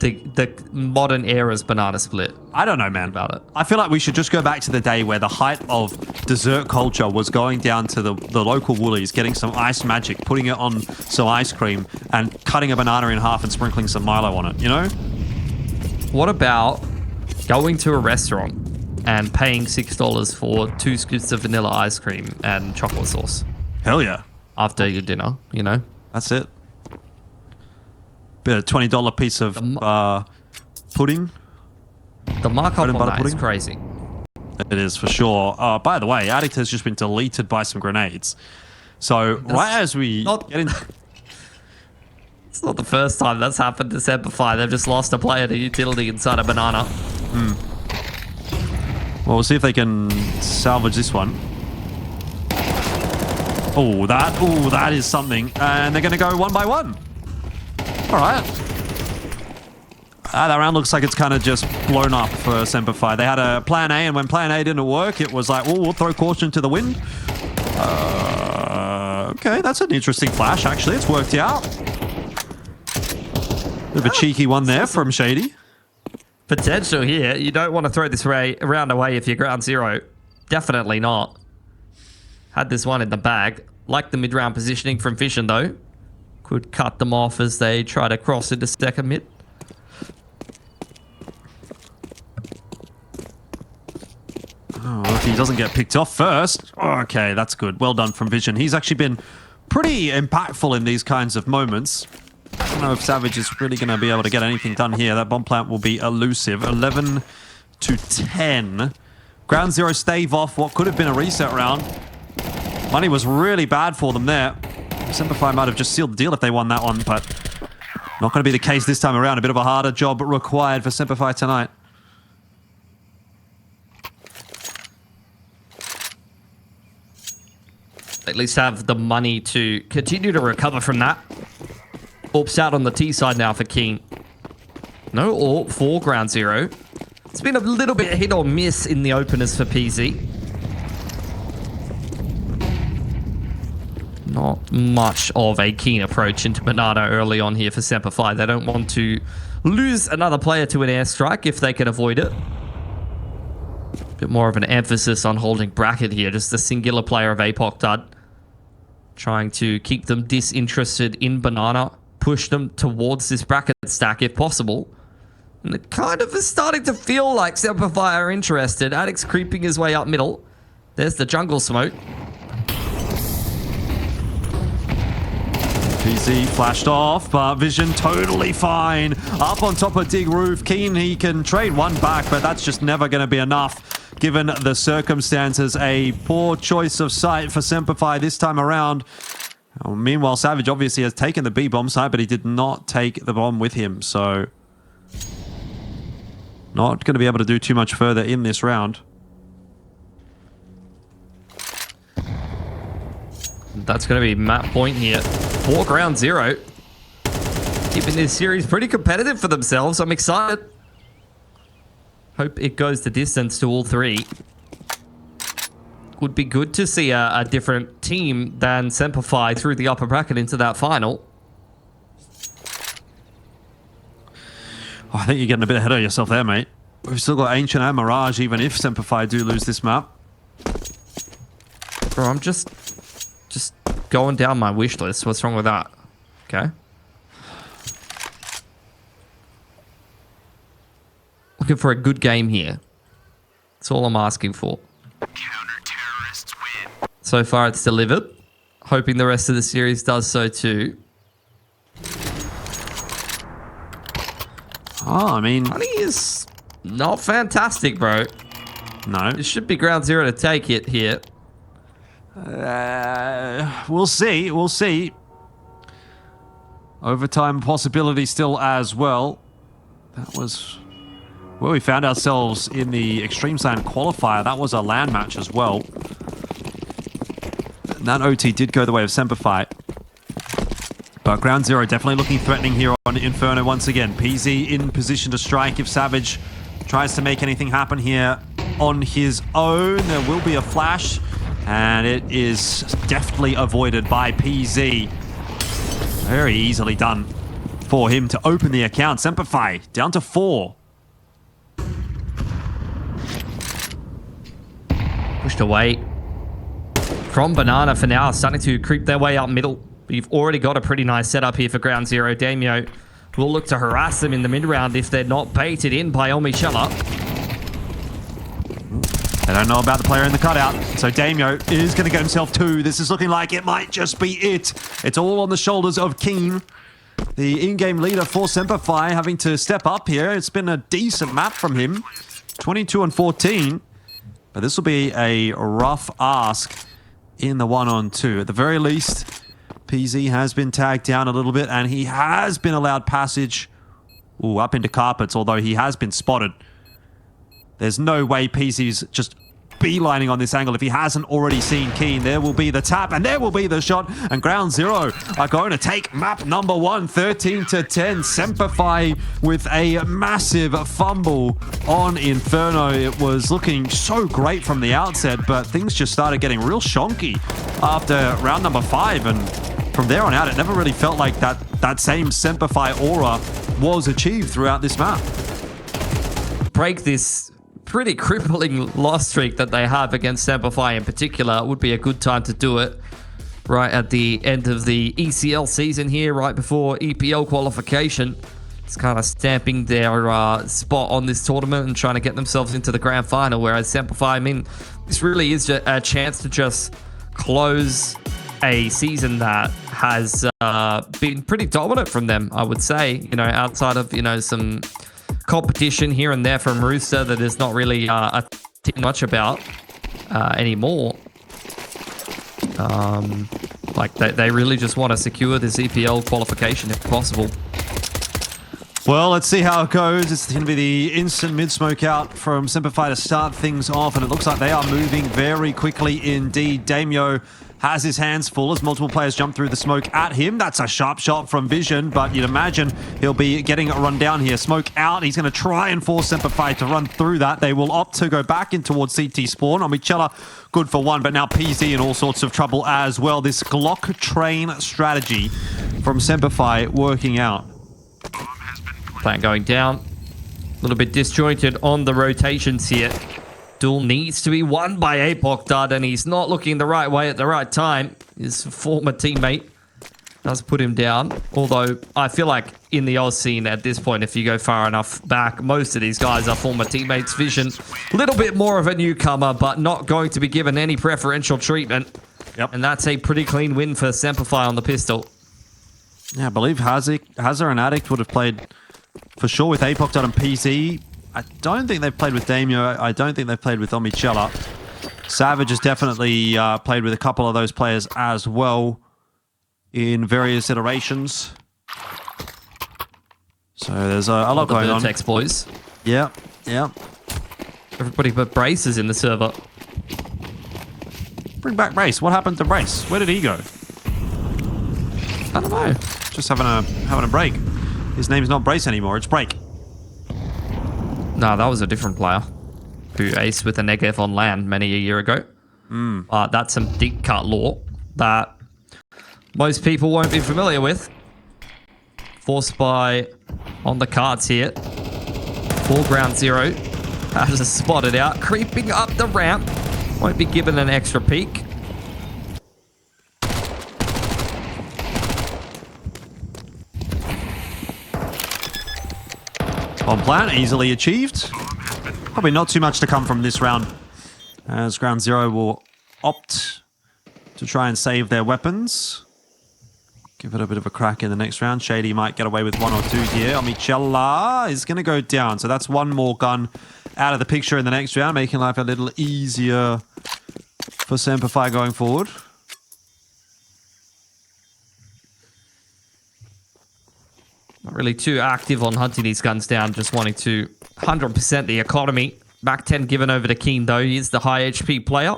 the modern era's Banana Split. I don't know, man. About it. I feel like we should just go back to the day where the height of dessert culture was going down to the local Woolies, getting some ice magic, putting it on some ice cream, and cutting a banana in half and sprinkling some Milo on it, you know? What about going to a restaurant and paying $6 for 2 scoops of vanilla ice cream and chocolate sauce? Hell yeah. After your dinner, you know? That's it. Bit of $20 piece of pudding. The markup on that is pudding? crazy. It is, for sure. By the way, Addict has just been deleted by some grenades. So, right as we get in... It's not the first time that's happened to SemperFi. They've just lost a player to utility inside a banana. Well, we'll see if they can salvage this one. Oh, that is something. And they're going to go one by one. All right. That round looks like it's kind of just blown up for SemperFi. They had a plan A, and when plan A didn't work, it was like, oh, we'll throw caution to the wind. Okay, that's an interesting flash, actually. It's worked out. Bit of a cheeky one there from Shady. Potential here. You don't want to throw this round away if you're ground zero. Definitely not. Had this one in the bag. Like the mid-round positioning from Fission, though. Could cut them off as they try to cross into second mid. Oh, He doesn't get picked off first. Okay, that's good. Well done from Vision. He's actually been pretty impactful in these kinds of moments. I don't know if Savage is really going to be able to get anything done here. That bomb plant will be elusive. 11 to 10. Ground Zero stave off what could have been a reset round. Money was really bad for them there. SemperFi might have just sealed the deal if they won that one, but not going to be the case this time around. A bit of a harder job required for SemperFi tonight. At least have the money to continue to recover from that. Orps out on the T side now for Keen. No Orp for Ground Zero. It's been a little bit hit or miss in the openers for PZ. Not much of a keen approach into Banana early on here for SemperFi. They don't want to lose another player to an airstrike if they can avoid it. Bit more of an emphasis on holding bracket here. Just a singular player of APOC Dud. Trying to keep them disinterested in Banana. Push them towards this bracket stack if possible. And it kind of is starting to feel like SemperFi are interested. ADDICT creeping his way up middle. There's the jungle smoke. PZ flashed off, but Vision totally fine. Up on top of Dig Roof. Keen, he can trade one back, but that's just never going to be enough given the circumstances. A poor choice of site for SemperFi this time around. Meanwhile, Savage obviously has taken the B bomb site, but he did not take the bomb with him, so not going to be able to do too much further in this round. That's going to be map point here for Ground Zero. Keeping this series pretty competitive for themselves. I'm excited. Hope it goes the distance to all three. Would be good to see a different team than SemperFi through the upper bracket into that final. Oh, I think you're getting a bit ahead of yourself there, mate. We've still got Ancient and Mirage, even if SemperFi do lose this map. Bro, I'm just going down my wish list. What's wrong with that? Okay. Looking for a good game here. That's all I'm asking for. Counter-terrorists win. So far, it's delivered. Hoping the rest of the series does so too. Oh, I mean... Money is not fantastic, bro. No. It should be Ground Zero to take it here. We'll see. We'll see. Overtime possibility still as well. That was where we found ourselves in the Extreme Sand qualifier. That was a LAN match as well. And that OT did go the way of SemperFi. But Ground Zero definitely looking threatening here on Inferno once again. PZ in position to strike if Savage tries to make anything happen here on his own. There will be a flash. And it is deftly avoided by PZ. Very easily done for him to open the account. SemperFi down to 4. Pushed away from Banana for now. Starting to creep their way up middle. But you've already got a pretty nice setup here for Ground Zero. Damio will look to harass them in the mid-round if they're not baited in by Omichella. They don't know about the player in the cutout, so Damio is going to get himself 2. This is looking like it might just be it. It's all on the shoulders of Keen, the in-game leader for SemperFi, having to step up here. It's been a decent map from him, 22 and 14, but this will be a rough ask in the 1-on-2. At the very least, PZ has been tagged down a little bit, and he has been allowed passage up into carpets, although he has been spotted. There's no way PZ's just beelining on this angle if he hasn't already seen Keen. There will be the tap, and there will be the shot, and Ground Zero are going to take map number 1, 13 to 10. SemperFi with a massive fumble on Inferno. It was looking so great from the outset, but things just started getting real shonky after round number 5, and from there on out, it never really felt like that same SemperFi aura was achieved throughout this map. Break this pretty crippling loss streak that they have against SemperFi in particular. It would be a good time to do it right at the end of the ECL season here, right before EPL qualification. It's kind of stamping their spot on this tournament and trying to get themselves into the grand final. Whereas SemperFi, I mean, this really is a chance to just close a season that has been pretty dominant from them, I would say. You know, outside of, you know, some competition here and there from Rooster that is not really much about anymore. Like they really just want to secure this EPL qualification if possible. Well, let's see how it goes. It's going to be the instant mid-smoke out from SemperFi to start things off, and it looks like they are moving very quickly indeed. Damio has his hands full as multiple players jump through the smoke at him. That's a sharp shot from Vision, but you'd imagine he'll be getting a run down here. Smoke out. He's going to try and force SemperFi to run through that. They will opt to go back in towards CT spawn. Omichella, good for one, but now PZ in all sorts of trouble as well. This Glock train strategy from SemperFi working out. Plan going down. A little bit disjointed on the rotations here. Duel needs to be won by ADDICT, and he's not looking the right way at the right time. His former teammate does put him down. Although, I feel like in the Oz scene at this point, if you go far enough back, most of these guys are former teammates. Vision, a little bit more of a newcomer, but not going to be given any preferential treatment. Yep. And that's a pretty clean win for SemperFi on the pistol. Yeah, I believe Hazard and ADDICT would have played for sure with ADDICT and PZ. I don't think they've played with Damio. I don't think they've played with Omichella. Savage has definitely played with a couple of those players as well in various iterations. So there's a lot going on. Vertex boys. Yeah, yeah. Everybody but Brace is in the server. Bring back Brace. What happened to Brace? Where did he go? I don't know. Just having a break. His name's not Brace anymore. It's Break. No, that was a different player who aced with a Negev on LAN many a year ago. That's some deep cut lore that most people won't be familiar with. Forced by on the cards here. Foreground 0 has spotted out, creeping up the ramp. Won't be given an extra peek. On plan, easily achieved. Probably not too much to come from this round, as Ground Zero will opt to try and save their weapons. Give it a bit of a crack in the next round. Shady might get away with one or two here. Omichella is going to go down, so that's one more gun out of the picture in the next round, making life a little easier for SemperFi going forward. Not really too active on hunting these guns down, just wanting to 100% the economy. Back 10 given over to Keen, though. He is the high HP player.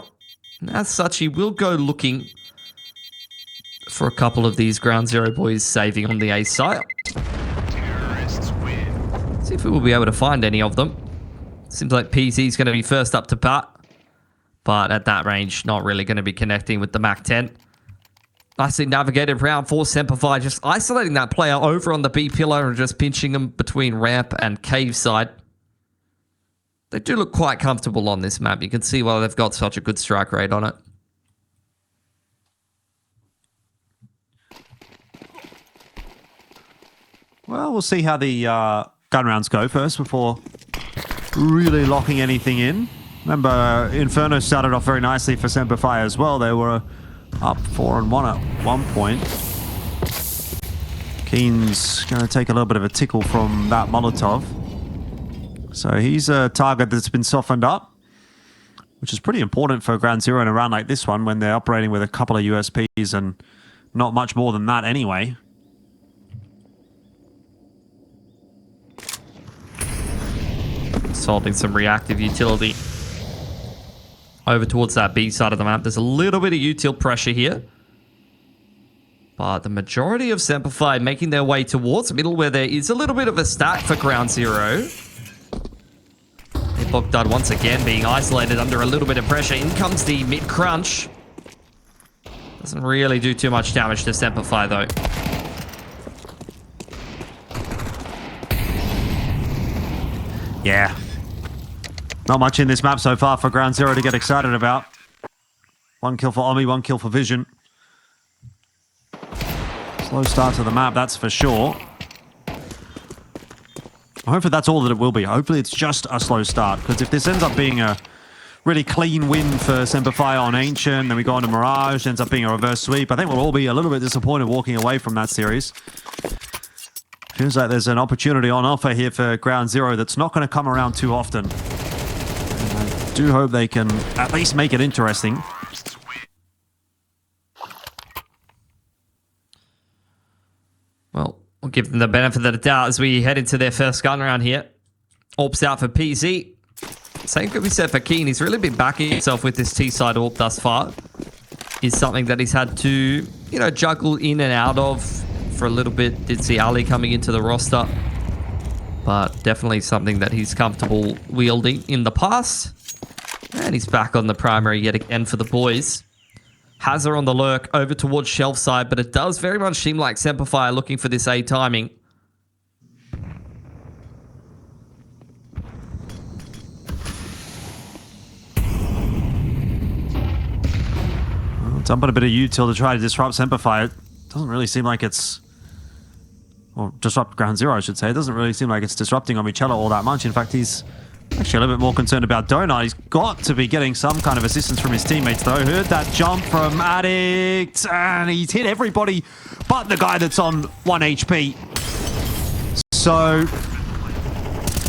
And as such, he will go looking for a couple of these Ground Zero boys saving on the A site. Terrorists win. See if we will be able to find any of them. Seems like PZ is going to be first up to bat. But at that range, not really going to be connecting with the Mac 10. Nicely navigated round for SemperFi, just isolating that player over on the B pillar and just pinching him between ramp and cave side. They do look quite comfortable on this map. You can see why they've got such a good strike rate on it. Well, we'll see how the gun rounds go first before really locking anything in. Remember, Inferno started off very nicely for SemperFi as well. They were up 4-1 at one point. Keen's going to take a little bit of a tickle from that Molotov. So he's a target that's been softened up, which is pretty important for Ground Zero in a round like this one when they're operating with a couple of USPs and not much more than that anyway. Holding some reactive utility over towards that B side of the map. There's a little bit of util pressure here. But the majority of SemperFi making their way towards middle where there is a little bit of a stack for Ground Zero. ADDICT once again being isolated under a little bit of pressure. In comes the mid crunch. Doesn't really do too much damage to SemperFi though. Yeah. Not much in this map so far for Ground Zero to get excited about. One kill for Omi, one kill for Vision. Slow start to the map, that's for sure. Hopefully that's all that it will be. Hopefully it's just a slow start, because if this ends up being a really clean win for SemperFi on Ancient, then we go on to Mirage, ends up being a reverse sweep, I think we'll all be a little bit disappointed walking away from that series. Feels like there's an opportunity on offer here for Ground Zero that's not going to come around too often. And I do hope they can at least make it interesting. Well, we'll give them the benefit of the doubt as we head into their first gun round here. AWP's out for PZ. Same could be said for Keen. He's really been backing himself with this T-side AWP thus far. Is something that he's had to, you know, juggle in and out of for a little bit. Did see Ali coming into the roster, but definitely something that he's comfortable wielding in the past. And he's back on the primary yet again for the boys. Hazard on the lurk over towards shelf side, but it does very much seem like SemperFi are looking for this A timing. Dumping a bit of util to try to disrupt SemperFi. It doesn't really seem like it's... Or disrupt Ground Zero, I should say. It doesn't really seem like it's disrupting Omichella all that much. In fact, he's actually a little bit more concerned about Donut. He's got to be getting some kind of assistance from his teammates, though. Heard that jump from ADDICT, and he's hit everybody but the guy that's on 1 HP. So,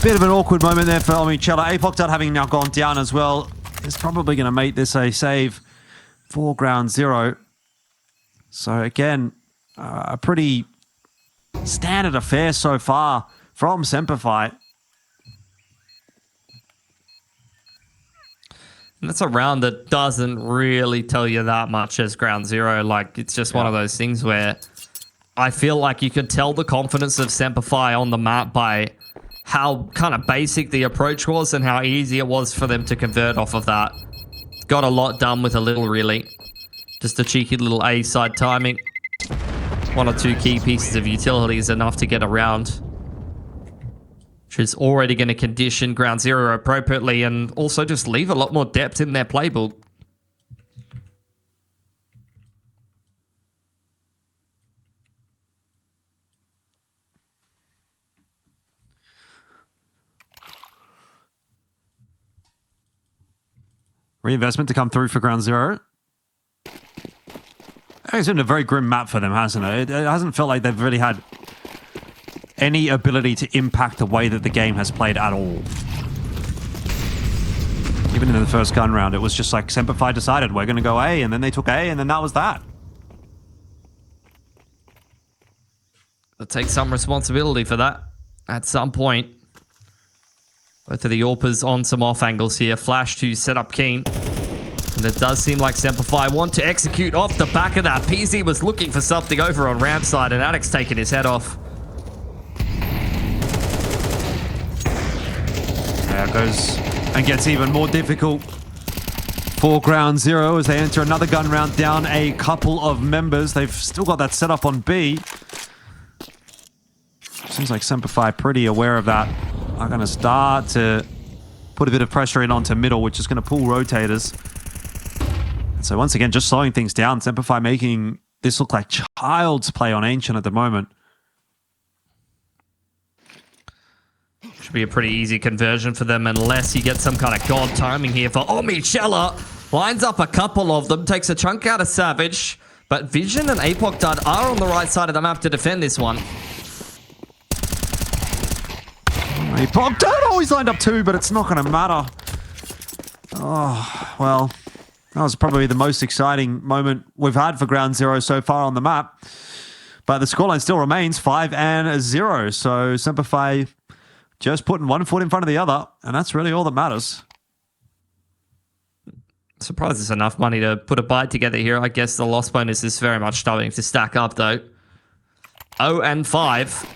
bit of an awkward moment there for Omichella. ADDICT having now gone down as well is probably going to make this a save for Ground Zero. So again, a pretty standard affair so far from SemperFi. And that's a round that doesn't really tell you that much as Ground Zero. Like, it's just one of those things where I feel like you could tell the confidence of SemperFi on the map by how kind of basic the approach was and how easy it was for them to convert off of that. Got a lot done with a little, really. Just a cheeky little A side timing. 1 or 2 key pieces of utility is enough to get around, which is already going to condition Ground Zero appropriately and also just leave a lot more depth in their playbook. Reinvestment to come through for Ground Zero. It's been a very grim map for them, hasn't it? It hasn't felt like they've really had any ability to impact the way that the game has played at all. Even in the first gun round, it was just like SemperFi decided we're going to go A, and then they took A, and then that was that. They'll take some responsibility for that at some point. Both of the AWPers on some off angles here. Flash to set up Keen. And it does seem like SemperFi want to execute off the back of that. PZ was looking for something over on ramp side, and ADDICT's taking his head off. There it goes, and gets even more difficult for Ground Zero as they enter another gun round down a couple of members. They've still got that set up on B. Seems like SemperFi pretty aware of that. Are going to start to put a bit of pressure in onto middle, which is going to pull rotators. So once again, just slowing things down. SemperFi making this look like child's play on Ancient at the moment. Should be a pretty easy conversion for them unless you get some kind of god timing here for Omichella. Lines up a couple of them, takes a chunk out of Savage, but Vision and ADDICT are on the right side of the map to defend this one. He popped out. Oh, he's lined up 2, but it's not going to matter. Oh, well, that was probably the most exciting moment we've had for Ground Zero so far on the map. But the scoreline still remains 5-0. So SemperFi just putting one foot in front of the other, and that's really all that matters. Surprised there's enough money to put a bite together here. I guess the loss bonus is very much starting to stack up, though. 0-5.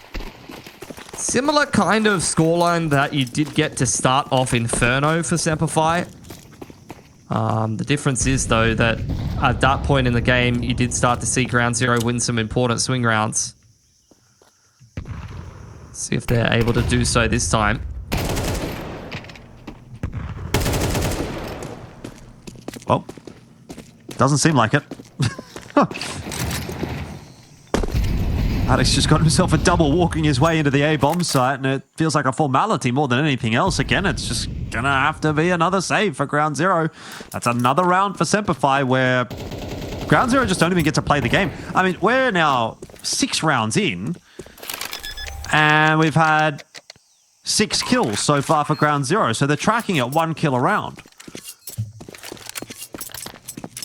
Similar kind of scoreline that you did get to start off Inferno for SemperFi. The difference is, though, that at that point in the game, you did start to see Ground Zero win some important swing rounds. See if they're able to do so this time. Well, doesn't seem like it. Addict's just got himself a double walking his way into the A bomb site, and it feels like a formality more than anything else. Again, it's just gonna have to be another save for Ground Zero. That's another round for SemperFi where Ground Zero just don't even get to play the game. I mean, we're now 6 rounds in, and we've had 6 kills so far for Ground Zero, so they're tracking at 1 kill a round.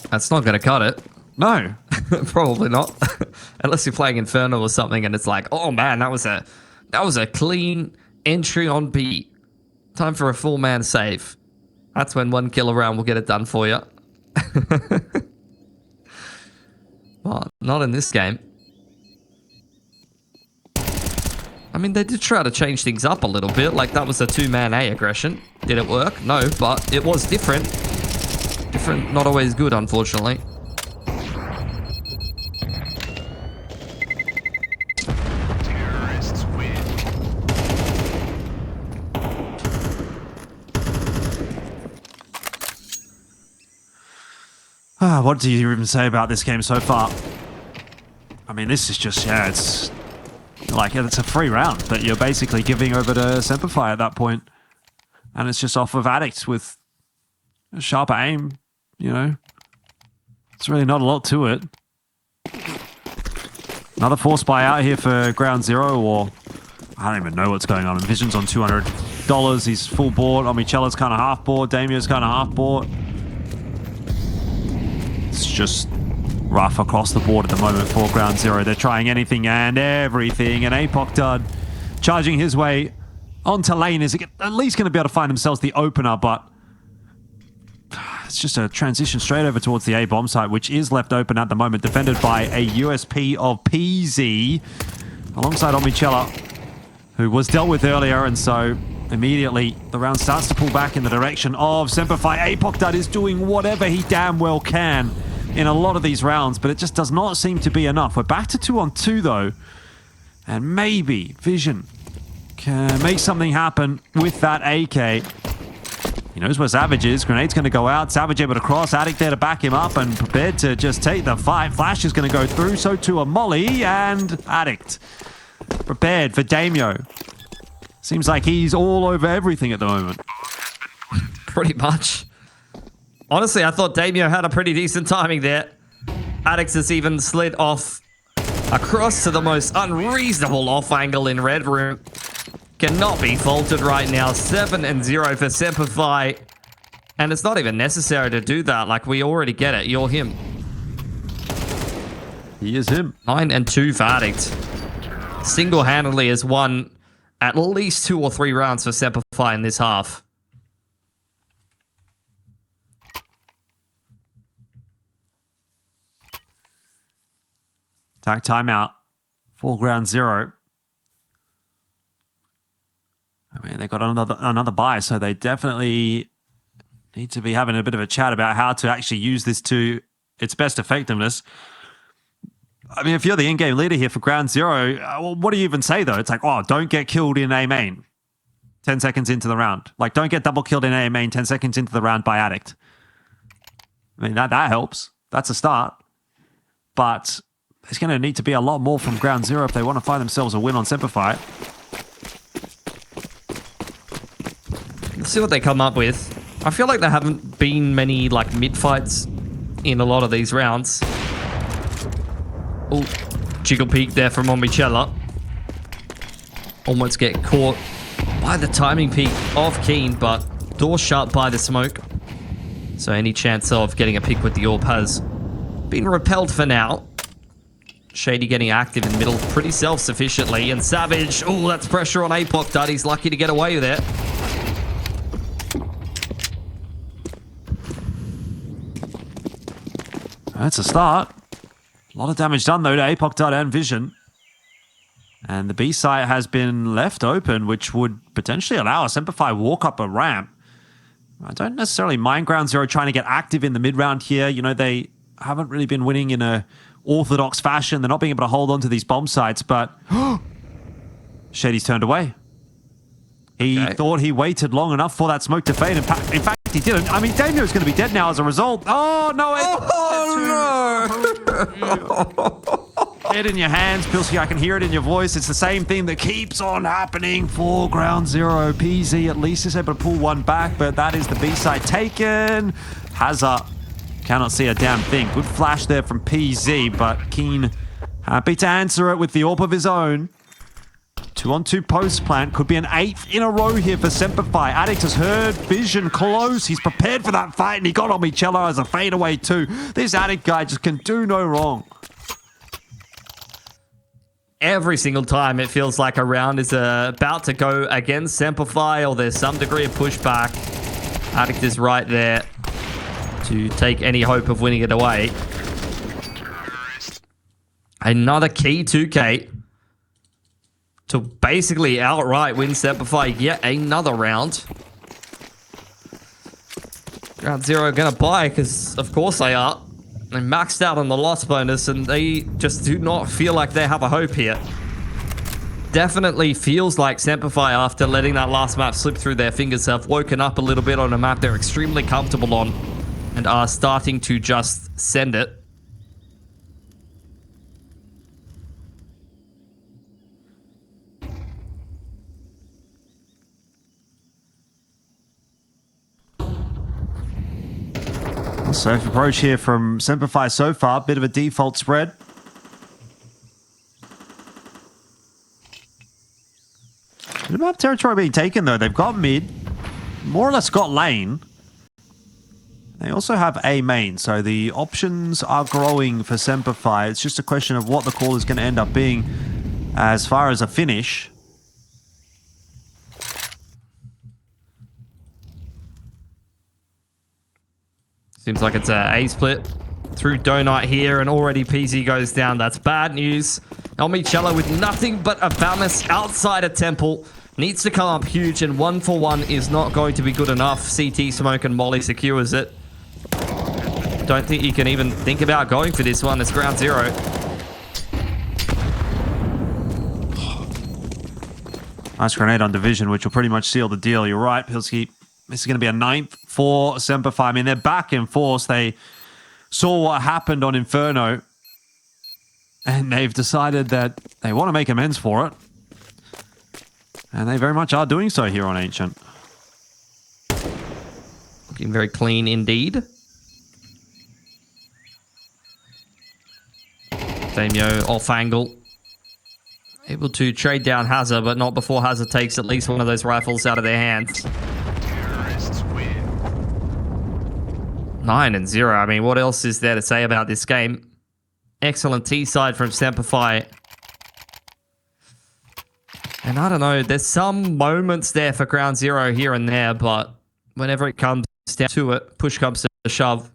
That's not going to cut it. No. Probably not. Unless you're playing Inferno or something and it's like, oh man, that was a clean entry on B. Time for a full man save. That's when 1 kill a round will get it done for you. Well, not in this game. I mean, they did try to change things up a little bit. Like, that was a 2-man A aggression. Did it work? No, but it was different. Different, not always good, unfortunately. Terrorists win. What do you even say about this game so far? I mean, this is just, yeah, it's like, it's a free round, but you're basically giving over to SemperFi at that point. And it's just off of ADDICT with a sharper aim, you know. It's really not a lot to it. Another force buy out here for Ground Zero, or I don't even know what's going on. Vision's on $200. He's full board. Omichella's kind of half board. Damio's kind of half board. It's just rough across the board at the moment for Ground Zero. They're trying anything and everything. And ADDICT charging his way onto lane is at least going to be able to find themselves the opener, but it's just a transition straight over towards the A bomb site, which is left open at the moment, defended by a USP of PZ alongside Omichella, who was dealt with earlier, and so immediately the round starts to pull back in the direction of SemperFi. ADDICT is doing whatever he damn well can in a lot of these rounds, but it just does not seem to be enough. We're back to 2-on-2 though, and maybe Vision can make something happen with that AK. He knows where Savage is. Grenade's going to go out. Savage able to cross. ADDICT there to back him up and prepared to just take the fight. Flash is going to go through. So too a Molly, and ADDICT prepared for Damio. Seems like he's all over everything at the moment. Pretty much. Honestly, I thought Damio had a pretty decent timing there. ADDICT has even slid off across to the most unreasonable off angle in Red Room. Cannot be faulted right now. 7-0 for SemperFi. And it's not even necessary to do that. Like, we already get it. You're him. He is him. 9-2 for ADDICT. Single-handedly has won at least 2 or 3 rounds for SemperFi in this half. Attack timeout for Ground Zero. I mean, they got another buy, so they definitely need to be having a bit of a chat about how to actually use this to its best effectiveness. I mean, if you're the in-game leader here for Ground Zero, well, what do you even say, though? It's like, oh, don't get killed in A main 10 seconds into the round. Like, don't get double killed in A main 10 seconds into the round by ADDICT. I mean, that helps. That's a start. But there's going to need to be a lot more from Ground Zero if they want to find themselves a win on SemperFi. Let's see what they come up with. I feel like there haven't been many like mid-fights in a lot of these rounds. Oh, jiggle peek there from Omichella. Almost get caught by the timing peek of Keen, but door shut by the smoke. So any chance of getting a pick with the AWP has been repelled for now. Shady getting active in the middle pretty self-sufficiently. And Savage, oh, that's pressure on ADDICT. He's lucky to get away with it. That's a start. A lot of damage done, though, to ADDICT and Vision. And the B site has been left open, which would potentially allow a SemperFi walk up a ramp. I don't necessarily mind Ground Zero trying to get active in the mid-round here. You know, they haven't really been winning in a orthodox fashion. They're not being able to hold on to these bomb sites, but Shady's turned away. He thought he waited long enough for that smoke to fade. In fact, he didn't. I mean, Damio's going to be dead now as a result. Oh, no. Head in your hands, Pilsky, I can hear it in your voice. It's the same thing that keeps on happening for Ground Zero. PZ at least is able to pull one back, but that is the B-side taken. Hazard cannot see a damn thing. Good flash there from PZ, but Keen happy to answer it with the AWP of his own. 2-on-2 post plant. Could be an 8th in a row here for SemperFi. ADDICT has heard vision close. He's prepared for that fight, and he got Omicello as a fadeaway too. This ADDICT guy just can do no wrong. Every single time it feels like a round is about to go against SemperFi, or there's some degree of pushback. ADDICT is right there to take any hope of winning it away. Another key 2K to basically outright win SemperFi yet another round. Ground Zero gonna buy, because of course they are. They maxed out on the loss bonus, and they just do not feel like they have a hope here. Definitely feels like SemperFi, after letting that last map slip through their fingers, have woken up a little bit on a map they're extremely comfortable on and are starting to just send it. Safe approach here from SemperFi so far. Bit of a default spread. Bit of map territory being taken though. They've got mid, more or less got lane. They also have A main, so the options are growing for SemperFi. It's just a question of what the call is going to end up being as far as a finish. Seems like it's a A split through Donut here, and already PZ goes down. That's bad news. Omicello with nothing but a Bamus outside a Temple. Needs to come up huge, and 1-for-1 is not going to be good enough. CT smoke and Molly secures it. Don't think you can even think about going for this one. It's Ground Zero. Nice grenade on Division, which will pretty much seal the deal. You're right, Pilsky. This is going to be a 9th for SemperFi. I mean, they're back in force. They saw what happened on Inferno, and they've decided that they want to make amends for it. And they very much are doing so here on Ancient. Looking very clean indeed. Damio off angle. Able to trade down Hazard, but not before Hazard takes at least one of those rifles out of their hands. 9-0. I mean, what else is there to say about this game? Excellent T-side from SemperFi. And I don't know, there's some moments there for Ground Zero here and there, but whenever it comes down to it, push comes to shove,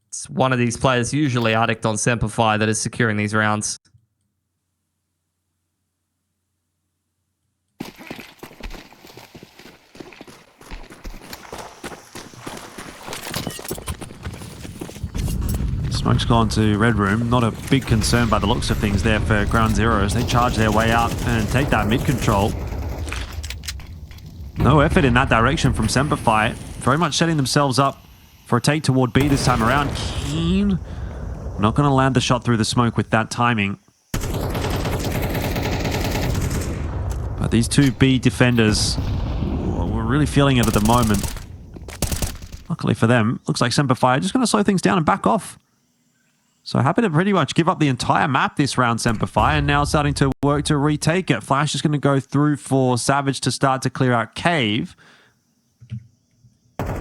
it's one of these players, usually ADDICT on SemperFi, that is securing these rounds. Smoke's gone to Red Room. Not a big concern by the looks of things there for Ground Zero as they charge their way out and take that mid control. No effort in that direction from SemperFi. Very much setting themselves up for a take toward B this time around. Keen. Not going to land the shot through the smoke with that timing. But these two B defenders, we're really feeling it at the moment. Luckily for them, looks like SemperFi are just going to slow things down and back off. So happy to pretty much give up the entire map this round, SemperFi, and now starting to work to retake it. Flash is going to go through for Savage to start to clear out Cave. And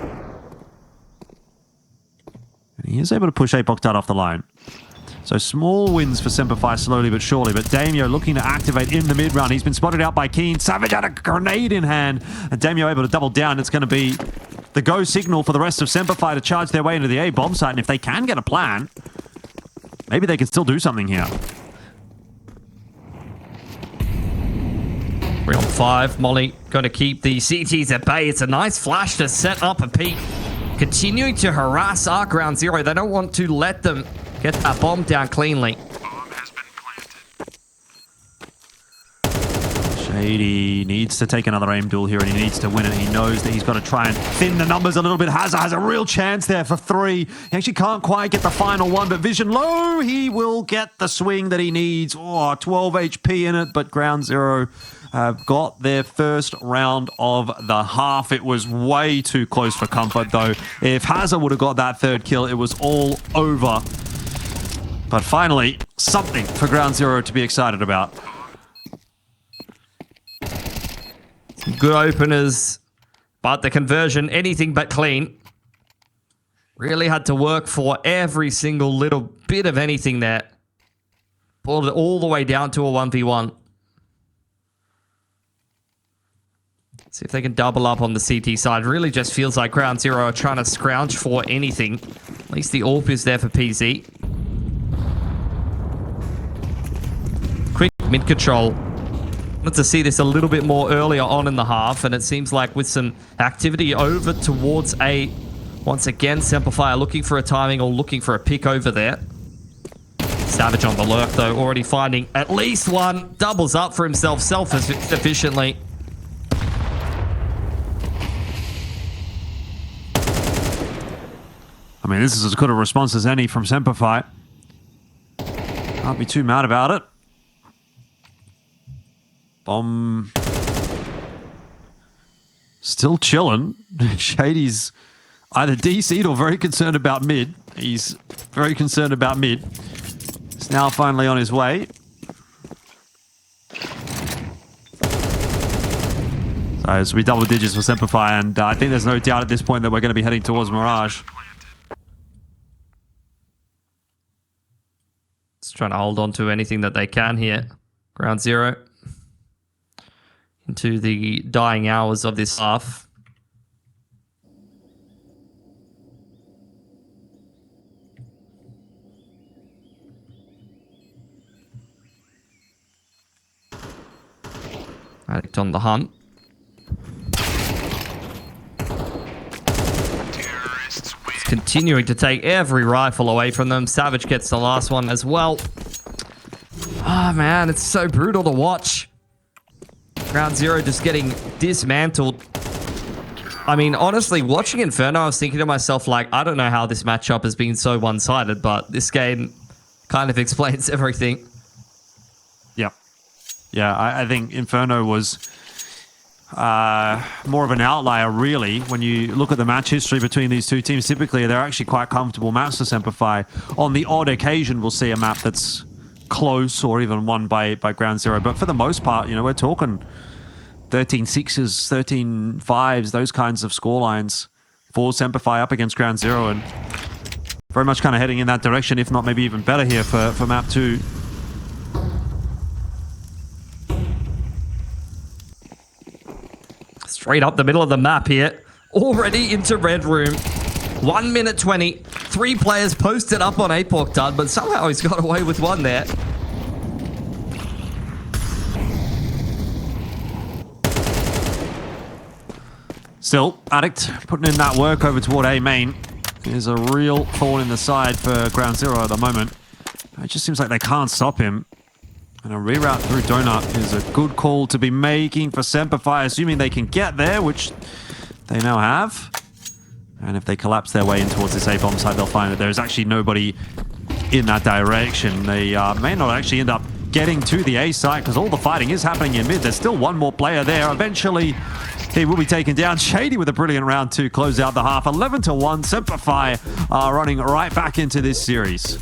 he is able to push Apoc off the line. So small wins for SemperFi slowly but surely, but Damio looking to activate in the mid round. He's been spotted out by Keen. Savage had a grenade in hand, and Damio able to double down. It's going to be the go signal for the rest of SemperFi to charge their way into the A bomb site, and if they can get a plan, maybe they can still do something here. 3 on 5. Molly going to keep the CTs at bay. It's a nice flash to set up a peak. Continuing to harass our Ground Zero. They don't want to let them get that bomb down cleanly. Bomb has been planted. Shady needs to take another aim duel here, and he needs to win it. He knows that he's got to try and thin the numbers a little bit. Hazza has a real chance there for 3. He actually can't quite get the final one, but Vision low. He will get the swing that he needs. Oh, 12 HP in it, but Ground Zero got their first round of the half. It was way too close for comfort, though. If Hazza would have got that 3rd kill, it was all over. But finally, something for Ground Zero to be excited about. Good openers, but the conversion, anything but clean. Really had to work for every single little bit of anything there. Pulled it all the way down to a 1v1. See if they can double up on the CT side. Really just feels like Ground Zero are trying to scrounge for anything. At least the AWP is there for PZ. Quick mid control. Wanted to see this a little bit more earlier on in the half, and it seems like with some activity over towards A, once again, SemperFi are looking for a timing or looking for a pick over there. Savage on the lurk, though, already finding at least one. Doubles up for himself self-sufficiently. I mean, this is as good a response as any from SemperFi. Can't be too mad about it. Bomb. Still chilling. Shady's either DC'd or very concerned about mid. He's very concerned about mid. He's now finally on his way. So it's be double digits for SemperFi, and I think there's no doubt at this point that we're going to be heading towards Mirage. Just trying to hold on to anything that they can here. Ground Zero. Into the dying hours of this half. ADDICT on the hunt. It's continuing to take every rifle away from them. Savage gets the last one as well. Ah, man, it's so brutal to watch. Ground Zero just getting dismantled. I mean, honestly, watching Inferno, I was thinking to myself, like, I don't know how this matchup has been so one-sided, but this game kind of explains everything. Yeah. Yeah, I think Inferno was more of an outlier, really. When you look at the match history between these two teams, typically they're actually quite comfortable maps for SemperFi. On the odd occasion, we'll see a map that's close or even won by Ground Zero. But for the most part, you know, we're talking 13-6s, 13-5s, those kinds of scorelines for SemperFi up against Ground Zero, and very much kind of heading in that direction, if not maybe even better here for map 2. Straight up the middle of the map here. Already into Red Room. 1 minute 20. 3 players posted up on APOC, but somehow he's got away with one there. Still, ADDICT putting in that work over toward A main is a real thorn in the side for Ground Zero at the moment. It just seems like they can't stop him. And a reroute through Donut is a good call to be making for SemperFi, assuming they can get there, which they now have. And if they collapse their way in towards this A-bomb side, they'll find that there's actually nobody in that direction. They may not actually end up getting to the A site because all the fighting is happening in mid. There's still one more player there. Eventually, he will be taken down. Shady with a brilliant round 2, close out the half. 11-1, SemperFi are running right back into this series.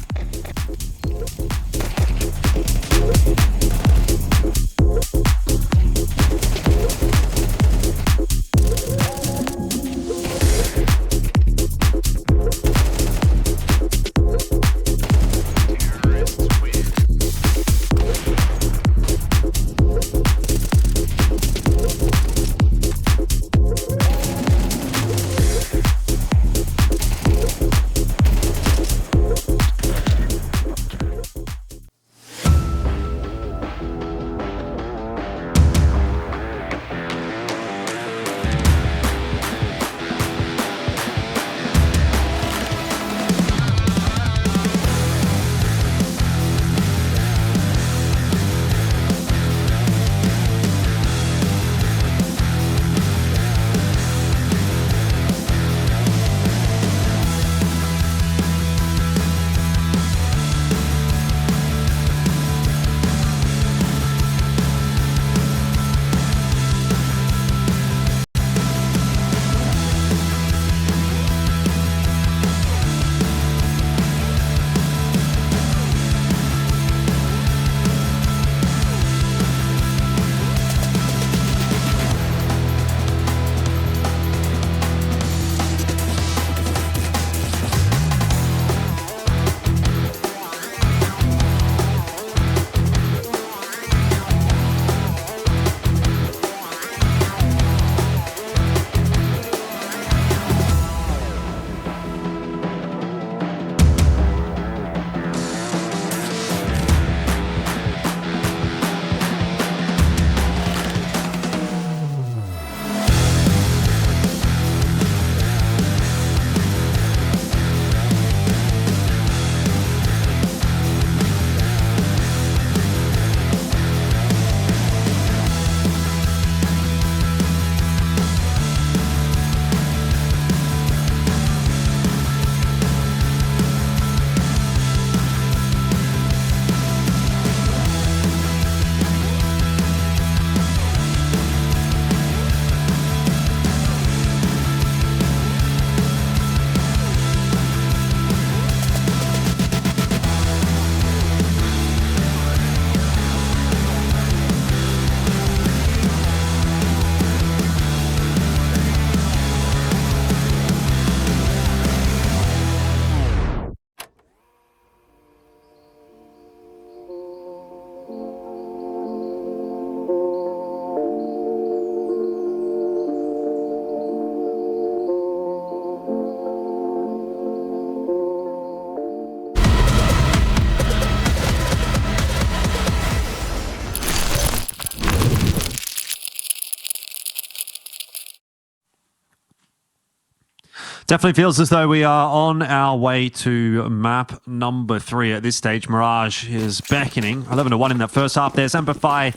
Definitely feels as though we are on our way to map number 3 at this stage. Mirage is beckoning. 11-1 in that first half there. SemperFi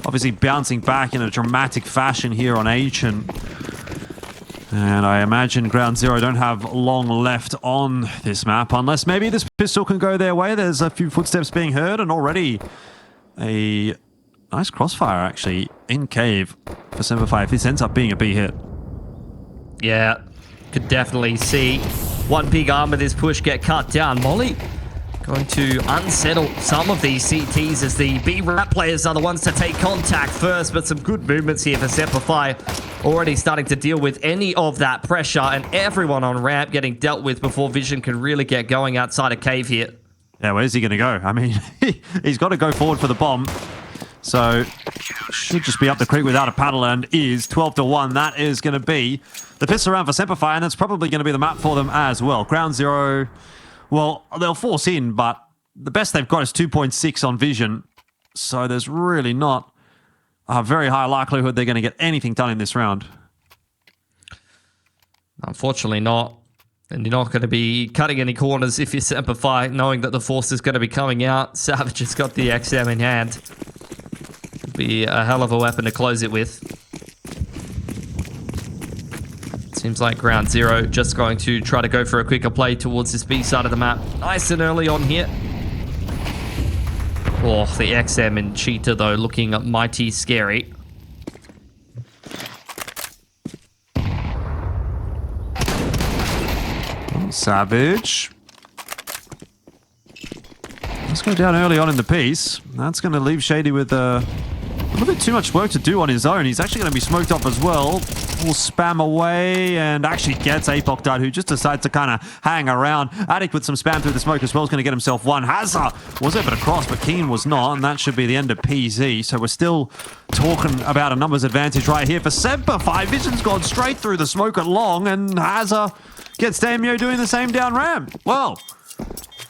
obviously bouncing back in a dramatic fashion here on Ancient. And I imagine Ground Zero don't have long left on this map, unless maybe this pistol can go their way. There's a few footsteps being heard, and already a nice crossfire, actually, in cave for SemperFi if this ends up being a B hit. Yeah, could definitely see one big arm of this push get cut down. Molly going to unsettle some of these CTs as the B ramp players are the ones to take contact first, but some good movements here for SemperFi. Already starting to deal with any of that pressure, and everyone on ramp getting dealt with before Vision can really get going outside of cave here. Yeah, where's he going to go? I mean, he's got to go forward for the bomb. So, should just be up the creek without a paddle, and is 12-1. That is going to be the pistol round for SemperFi, and that's probably going to be the map for them as well. Ground Zero, well, they'll force in, but the best they've got is 2.6 on Vision. So there's really not a very high likelihood they're going to get anything done in this round. Unfortunately not. And you're not going to be cutting any corners if you're SemperFi, knowing that the force is going to be coming out. Savage has got the XM in hand. Be a hell of a weapon to close it with. Seems like Ground Zero just going to try to go for a quicker play towards this B side of the map. Nice and early on here. Oh, the XM and Cheetah, though, looking mighty scary. Savage. Let's go down early on in the piece. That's going to leave Shady with a little bit too much work to do on his own. He's actually going to be smoked off as well. Will spam away and actually gets ADDICT, who just decides to kind of hang around. ADDICT with some spam through the smoke as well is going to get himself one. Hazza was able to cross, but Keen was not, and that should be the end of PZ. So we're still talking about a numbers advantage right here for SemperFi. Vision's gone straight through the smoke at long, and Hazza gets Damio doing the same down ramp. Well,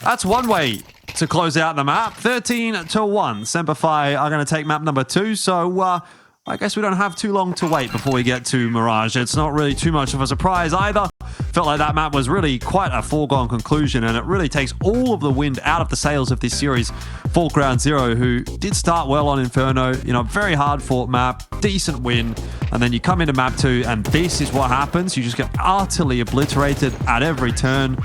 that's one way to close out the map. 13-1. SemperFi are going to take map number 2. So I guess we don't have too long to wait before we get to Mirage. It's not really too much of a surprise either. Felt like that map was really quite a foregone conclusion, and it really takes all of the wind out of the sails of this series for Ground Zero, who did start well on Inferno. You know, very hard fought map, decent win, and then you come into map 2 and this is what happens. You just get utterly obliterated at every turn.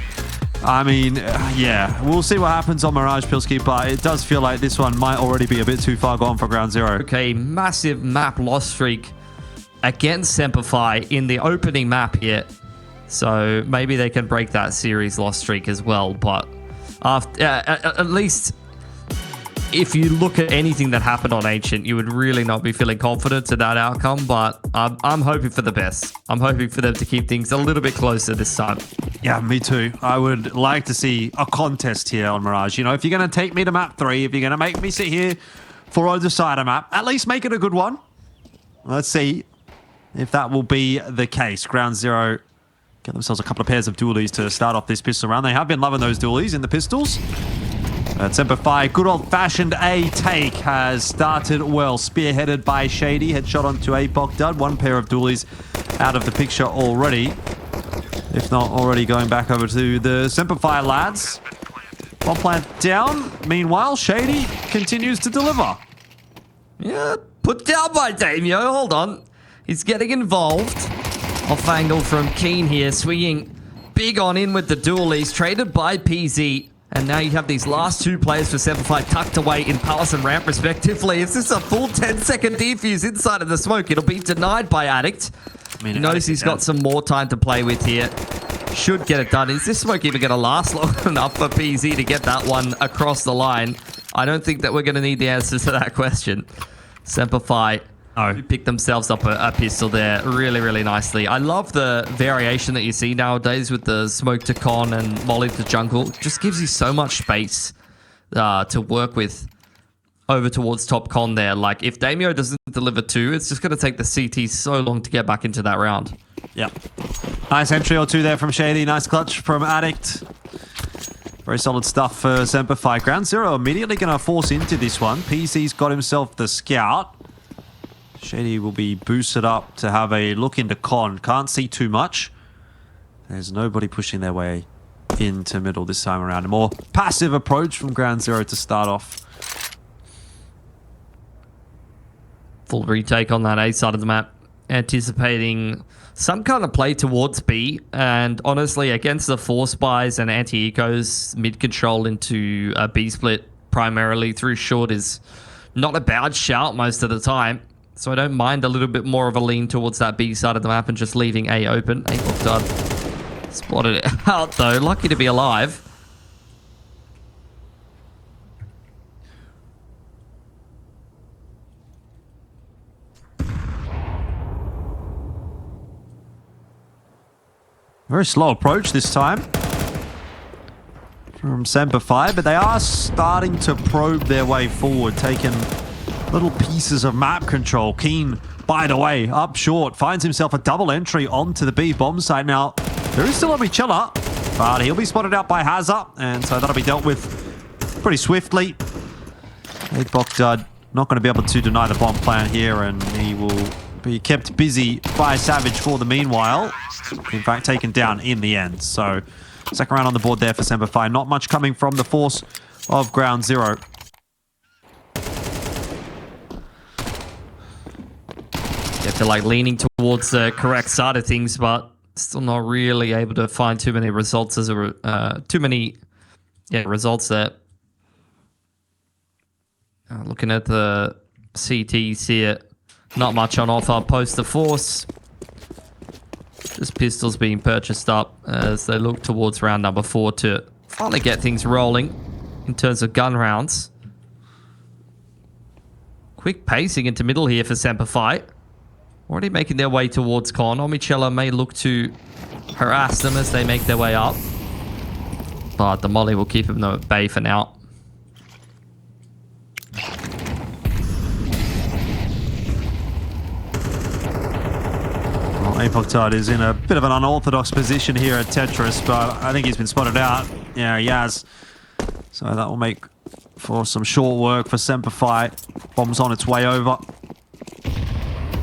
I mean, yeah, we'll see what happens on Mirage, Pilsky, but it does feel like this one might already be a bit too far gone for Ground Zero. Okay, massive map loss streak against SemperFi in the opening map here. So maybe they can break that series loss streak as well. But after, at least if you look at anything that happened on Ancient, you would really not be feeling confident in that outcome. But I'm hoping for the best. I'm hoping for them to keep things a little bit closer this time. Yeah, me too. I would like to see a contest here on Mirage. You know, if you're going to take me to map 3, if you're going to make me sit here for a decider map, at least make it a good one. Let's see if that will be the case. Ground Zero get themselves a couple of pairs of dualies to start off this pistol round. They have been loving those dualies in the pistols. SemperFi, good old-fashioned A take has started well, spearheaded by Shady. Headshot onto ADDICT. One pair of dualies out of the picture already. If not already going back over to the SemperFi lads. Bomb plant down. Meanwhile, Shady continues to deliver. Yeah, put down by Damio. Hold on. He's getting involved. Off angle from Keen here, swinging big on in with the dualies. Traded by PZ. And now you have these last 2 players for SemperFi tucked away in Palace and Ramp respectively. Is this a full 10-second defuse inside of the smoke? It'll be denied by ADDICT. He knows he's got some more time to play with here. Should get it done. Is this smoke even going to last long enough for PZ to get that one across the line? I don't think that we're going to need the answer to that question. SemperFi pick themselves up a pistol there really, really nicely. I love the variation that you see nowadays with the smoke to con and molly to jungle. It just gives you so much space to work with over towards top con there. Like, if Damio doesn't deliver 2, it's just going to take the CT so long to get back into that round. Yep. Nice entry or 2 there from Shady. Nice clutch from ADDICT. Very solid stuff for SemperFi. Ground Zero immediately going to force into this one. PC's got himself the scout. Shady will be boosted up to have a look into con. Can't see too much. There's nobody pushing their way into middle this time around. A more passive approach from Ground Zero to start off. Full retake on that A side of the map, anticipating some kind of play towards B, and honestly, against the Force Buys and anti-ecos, mid control into a B split primarily through short is not a bad shout most of the time. So I don't mind a little bit more of a lean towards that B side of the map and just leaving A open. A block dud. Spotted it out though, lucky to be alive. Very slow approach this time from SemperFi, but they are starting to probe their way forward, taking little pieces of map control. Keen, by the way, up short, finds himself a double entry onto the B bomb site. Now, there is still a Michela, but he'll be spotted out by Hazza, and so that'll be dealt with pretty swiftly. ADDICT not going to be able to deny the bomb plan here, and he will be kept busy by Savage for the meanwhile. In fact, taken down in the end. So, second round on the board there for SemperFi. Not much coming from the force of Ground Zero. Yeah, feel like leaning towards the correct side of things, but still not really able to find too many results as a results there. Looking at the CTs here, not much on offer post the force. Just pistols being purchased up as they look towards round number 4 to finally get things rolling in terms of gun rounds. Quick pacing into middle here for SemperFi. Already making their way towards Con. Omichella may look to harass them as they make their way up, but the molly will keep them at bay for now. ADDICT is in a bit of an unorthodox position here at Tetris, but I think he's been spotted out. Yeah, he has. So that will make for some short work for SemperFi. Bomb's on its way over.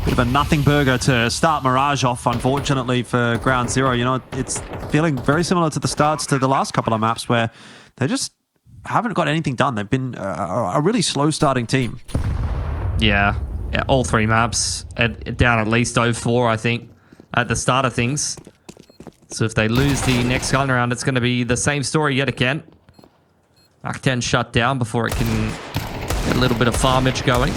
Bit of a nothing burger to start Mirage off, unfortunately, for Ground Zero. You know, it's feeling very similar to the starts to the last couple of maps where they just haven't got anything done. They've been a really slow starting team. Yeah, all 3 maps down at least 0-4, I think, at the start of things. So if they lose the next gun round, it's going to be the same story yet again. Act 10 shut down before it can get a little bit of farmage going.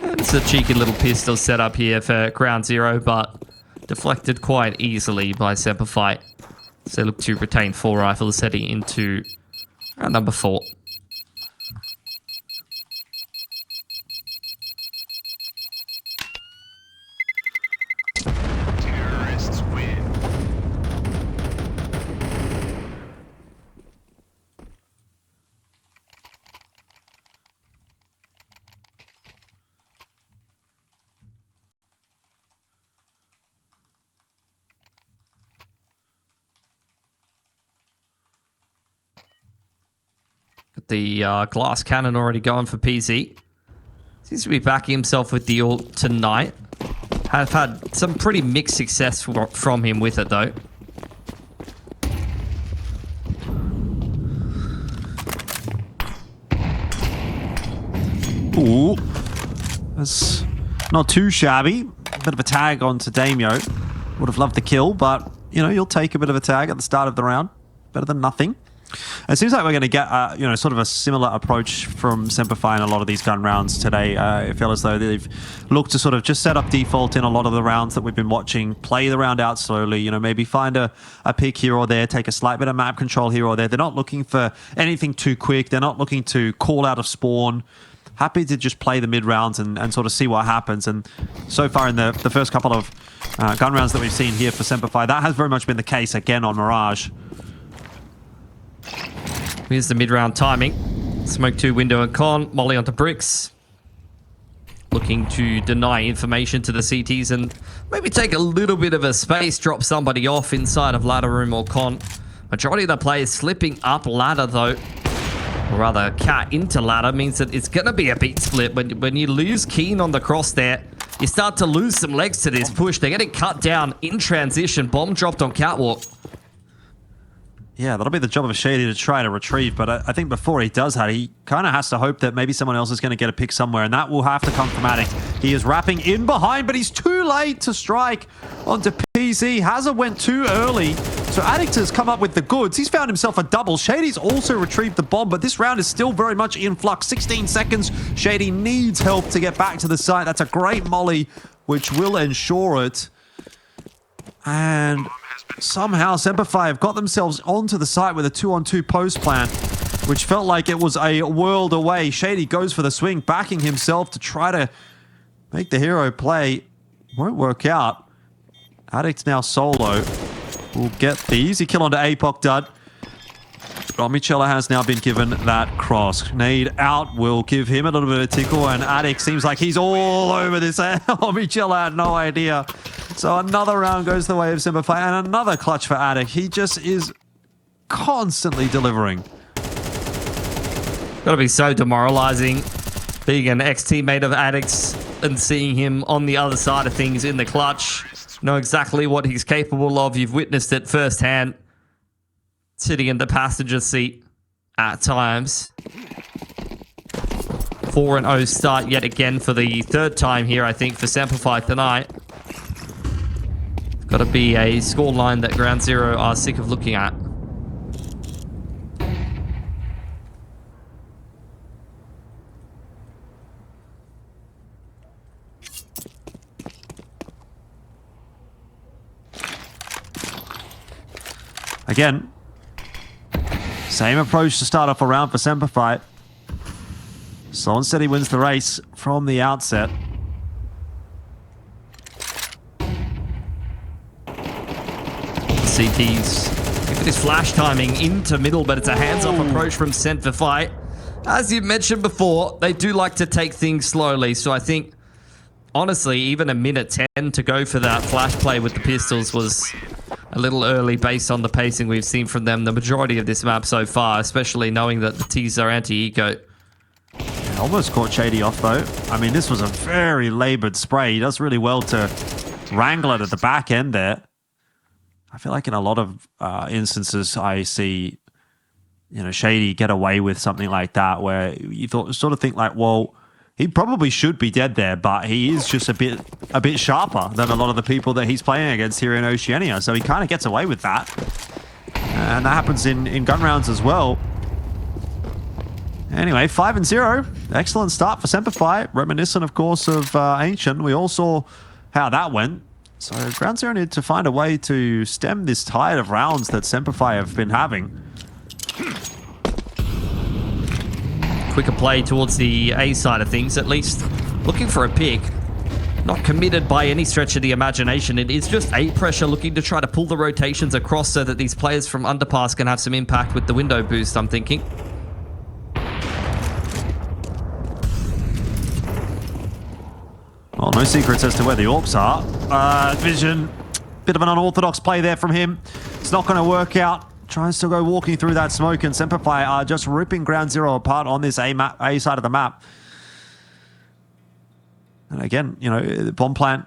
And it's a cheeky little pistol set up here for Ground Zero, but deflected quite easily by SemperFi. So they look to retain 4 rifles heading into round number 4. Terrorists win. The glass cannon already going for PZ. Seems to be backing himself with the ult tonight. Have had some pretty mixed success from him with it though. Ooh. That's not too shabby. A bit of a tag onto Damio. Would have loved the kill, but, you know, you'll take a bit of a tag at the start of the round. Better than nothing. It seems like we're going to get, sort of a similar approach from SemperFi in a lot of these gun rounds today. It feels as though they've looked to sort of just set up default in a lot of the rounds that we've been watching, play the round out slowly, you know, maybe find a pick here or there, take a slight bit of map control here or there. They're not looking for anything too quick. They're not looking to call out of spawn. Happy to just play the mid rounds and sort of see what happens. And so far in the first couple of gun rounds that we've seen here for SemperFi, that has very much been the case again on Mirage. Here's the mid-round timing. Smoke 2 window and con. Molly onto bricks. Looking to deny information to the CTs and maybe take a little bit of a space, drop somebody off inside of ladder room or con. Majority of the players slipping up ladder though. Or rather, cat into ladder means that it's going to be a beat split. When you lose Keen on the cross there, you start to lose some legs to this push. They're getting cut down in transition. Bomb dropped on catwalk. Yeah, that'll be the job of Shady to try to retrieve, but I think before he does that, he kind of has to hope that maybe someone else is going to get a pick somewhere, and that will have to come from ADDICT. He is wrapping in behind, but he's too late to strike onto PZ. Hazard went too early, so ADDICT has come up with the goods. He's found himself a double. Shady's also retrieved the bomb, but this round is still very much in flux. 16 seconds. Shady needs help to get back to the site. That's a great molly, which will ensure it. And somehow SemperFi have got themselves onto the site with a 2-on-2 post plan, which felt like it was a world away. Shady goes for the swing, backing himself to try to make the hero play. Won't work out. ADDICT now solo. Will get the easy kill onto APOC Dud. Omicella has now been given that cross. Nade out will give him a little bit of tickle, and ADDICT seems like he's all over this. Omicella had no idea. So another round goes the way of SemperFi, and another clutch for ADDICT. He just is constantly delivering. Gotta be so demoralizing being an ex-teammate of ADDICT's and seeing him on the other side of things in the clutch. Know exactly what he's capable of. You've witnessed it firsthand. Sitting in the passenger seat at times. 4-0 start yet again for the third time here, I think, for SemperFi tonight. Got to be a scoreline that Ground Zero are sick of looking at. Again, same approach to start off a round for SemperFi. Slow and steady wins the race from the outset. CT's if it is flash timing into middle, but it's a hands-off approach from SemperFi. As you mentioned before, they do like to take things slowly, so I think, honestly, even a minute 10 to go for that flash play with the pistols was a little early based on the pacing we've seen from them the majority of this map so far, especially knowing that the T's are anti-eco. Yeah, almost caught Shady off, though. I mean, this was a very labored spray. He does really well to wrangle it at the back end there. I feel like in a lot of instances I see, Shady get away with something like that where you sort of think like, well, he probably should be dead there, but he is just a bit sharper than a lot of the people that he's playing against here in Oceania. So he kind of gets away with that. And that happens in gun rounds as well. Anyway, 5-0. Excellent start for SemperFi. Reminiscent, of course, of Ancient. We all saw how that went. So Ground Zero need to find a way to stem this tide of rounds that SemperFi have been having. Quicker play towards the A side of things, at least looking for a pick. Not committed by any stretch of the imagination. It is just A pressure looking to try to pull the rotations across so that these players from Underpass can have some impact with the window boost, I'm thinking. Well, no secrets as to where the Orcs are. Vision, bit of an unorthodox play there from him. It's not going to work out. Tries to go walking through that smoke, and SemperFi are just ripping Ground Zero apart on this A side of the map. And again, the bomb plant,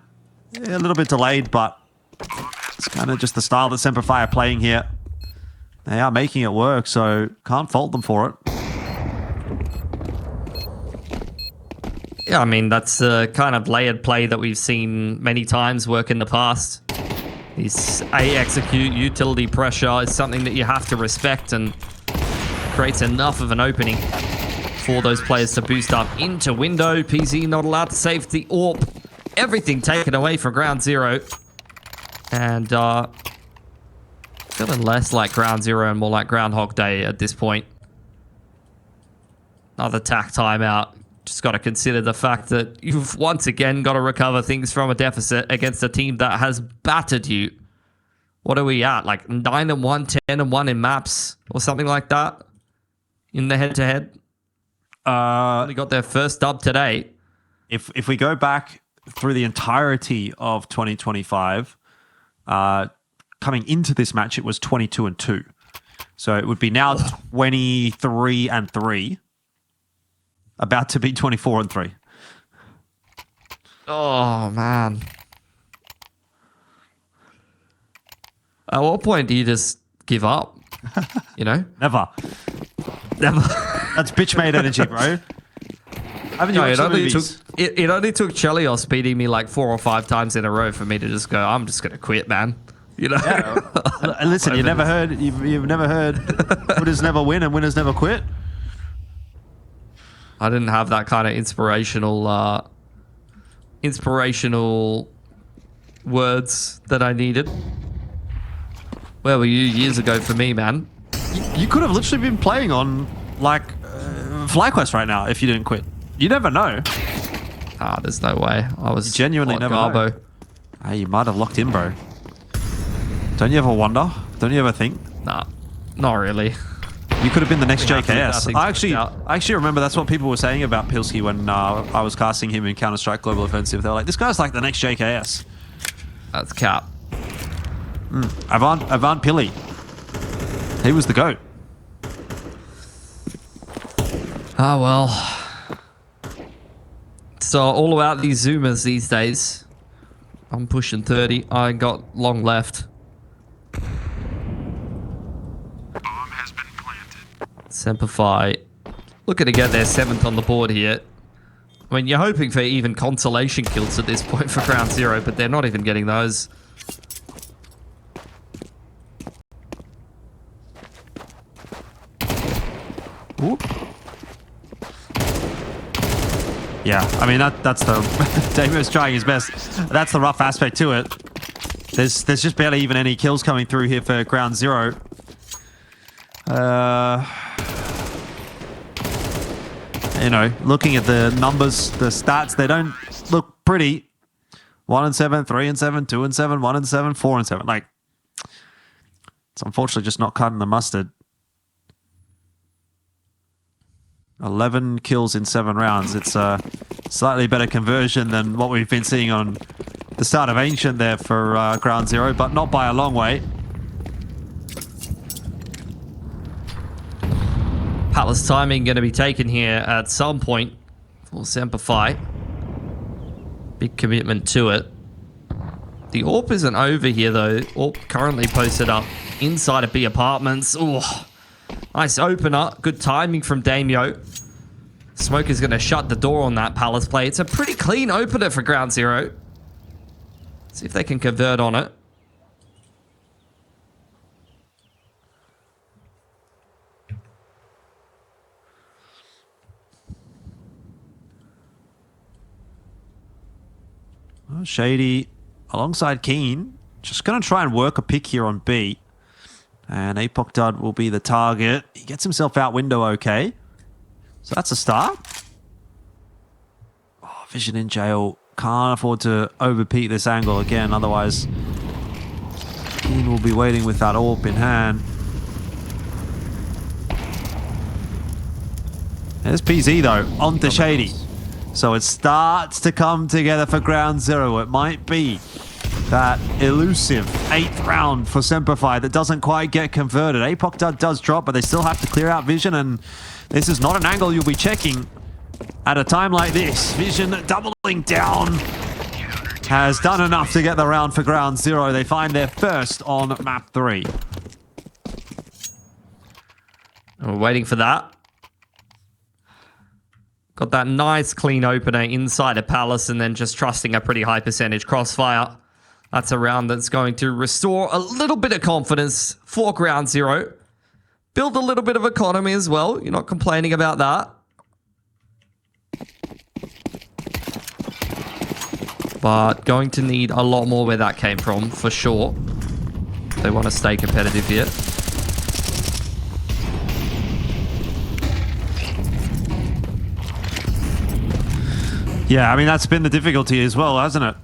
a little bit delayed, but it's kind of just the style that SemperFi are playing here. They are making it work, so can't fault them for it. Yeah, I mean, that's the kind of layered play that we've seen many times work in the past. This A execute utility pressure is something that you have to respect and creates enough of an opening for those players to boost up into window. PZ not allowed to save the AWP. Everything taken away from Ground Zero. And feeling less like Ground Zero and more like Groundhog Day at this point. Another tack timeout. Just got to consider the fact that you've once again got to recover things from a deficit against a team that has battered you. What are we at? Like 9-1, 10-1 in maps or something like that in the head-to-head? Only got their first dub today. If we go back through the entirety of 2025, coming into this match, it was 22-2. So it would be now 23-3. About to be 24-3. Oh, man. At what point do you just give up? You know? Never. Never. That's bitch-made energy, bro. Haven't you No, watched the it only took movies? it only took Chelios beating me like 4 or 5 times in a row for me to just go, I'm just gonna quit, man. You know? And listen, you've never heard winners never win and winners never quit. I didn't have that kind of inspirational words that I needed. Where were you years ago for me, man? You could have literally been playing on like FlyQuest right now if you didn't quit. You never know. Ah, there's no way. I was You genuinely hot never garbo. know. Hey, you might have locked in, bro. Don't you ever wonder? Don't you ever think? Nah, not really. You could have been the next Nothing- JKS. nothing's I worked actually remember that's what people were saying about Pilsky when I was casting him in Counter-Strike Global Offensive. They were like, this guy's like the next JKS. That's cap. Ivan Pili. He was the GOAT. Ah, well. So all about these Zoomers these days. I'm pushing 30. I got long left. Bomb has been planted. SemperFi looking to get their 7th on the board here. I mean, you're hoping for even consolation kills at this point for Ground Zero, but they're not even getting those. Whoop. Yeah, I mean that's the Damo's trying his best. That's the rough aspect to it. There's just barely even any kills coming through here for Ground Zero. You know, looking at the numbers, the stats, they don't look pretty. 1-7, 3-7, 2-7, 1-7, 4-7. Like, it's unfortunately just not cutting the mustard. 11 kills in 7 rounds. It's a slightly better conversion than what we've been seeing on the start of Ancient there for Ground Zero, but not by a long way. Palace timing going to be taken here at some point for SemperFi. Big commitment to it. The AWP isn't over here though. AWP currently posted up inside of B apartments. Ooh. Nice opener. Good timing from Damio. Smoker's going to shut the door on that Palace play. It's a pretty clean opener for Ground Zero. See if they can convert on it. Well, Shady alongside Keen. Just going to try and work a pick here on B. And Apoc Dud will be the target. He gets himself out window okay. So that's a start. Oh, Vision in jail. Can't afford to overpeak this angle again. Otherwise, Keen will be waiting with that AWP in hand. There's PZ though, on to Shady. So it starts to come together for Ground Zero. It might be that elusive 8th round for SemperFi that doesn't quite get converted. Apoc Dud does drop, but they still have to clear out Vision, and this is not an angle you'll be checking at a time like this. Vision doubling down has done enough to get the round for Ground Zero. They find their first on map 3. We're waiting for that. Got that nice clean opener inside a Palace and then just trusting a pretty high percentage crossfire. That's a round that's going to restore a little bit of confidence for Ground Zero. Build a little bit of economy as well. You're not complaining about that. But going to need a lot more where that came from, for sure. They want to stay competitive here. Yeah, I mean, that's been the difficulty as well, hasn't it?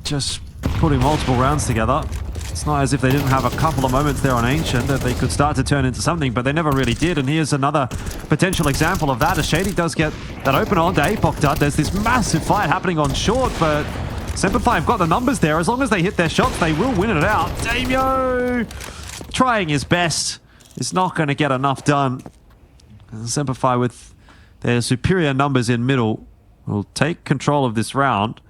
Just putting multiple rounds together. It's not as if they didn't have a couple of moments there on Ancient that they could start to turn into something, but they never really did. And here's another potential example of that. As Shady does get that open onto Apoc Dud, there's this massive fight happening on short, but SemperFi have got the numbers there. As long as they hit their shots, they will win it out. Damio trying his best is not going to get enough done. And SemperFi with their superior numbers in middle will take control of this round.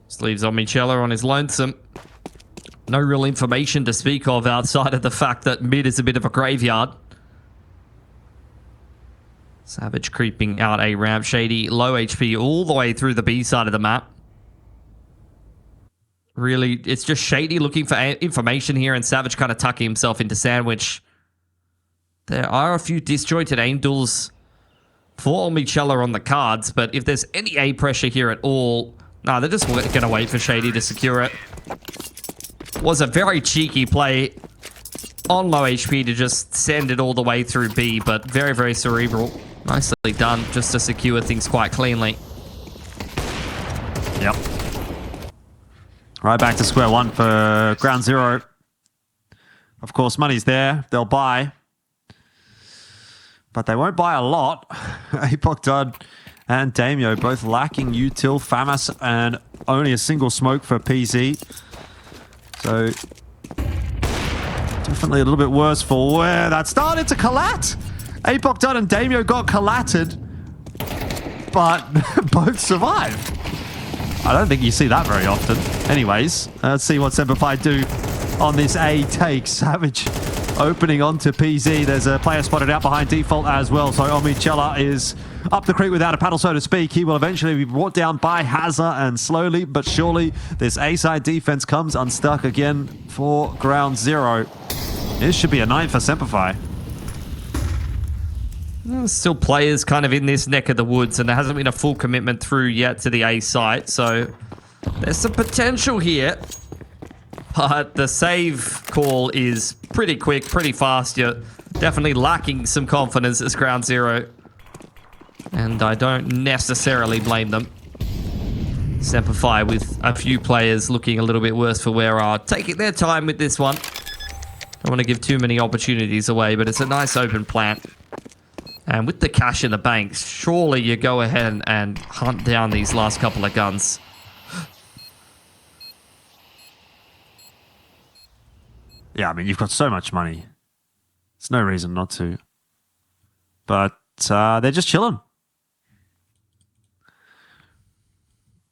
Just leaves Omnichella on his lonesome. No real information to speak of outside of the fact that mid is a bit of a graveyard. Savage creeping out a ramp. Shady, low HP all the way through the B side of the map. Really, it's just Shady looking for information here and Savage kind of tucking himself into sandwich. There are a few disjointed angles for Omnichella on the cards, but if there's any A pressure here at all, nah, they're just going to wait for Shady to secure it. Was a very cheeky play on low HP to just send it all the way through B, but very, very cerebral. Nicely done just to secure things quite cleanly. Yep. Right back to square one for Ground Zero. Of course, money's there. They'll buy. But they won't buy a lot. ADDICT and Damio both lacking util, FAMAS, and only a single smoke for PZ. So, definitely a little bit worse for where that started to collat. ADDICT and Damio got collatted, but both survive. I don't think you see that very often. Anyways, let's see what SemperFi do on this A take. Savage opening onto PZ. There's a player spotted out behind default as well. So Omnichella is up the creek without a paddle, so to speak. He will eventually be brought down by Hazza, and slowly but surely this A-side defense comes unstuck again for Ground Zero. This should be a night for SemperFi. There's still players kind of in this neck of the woods, and there hasn't been a full commitment through yet to the A site, so there's some potential here. But the save call is pretty quick, pretty fast. You're definitely lacking some confidence as Ground Zero, and I don't necessarily blame them. SemperFi with a few players looking a little bit worse for wear are taking their time with this one. Don't want to give too many opportunities away, but it's a nice open plant. And with the cash in the bank, surely you go ahead and hunt down these last couple of guns. Yeah, I mean, you've got so much money. There's no reason not to. But they're just chilling.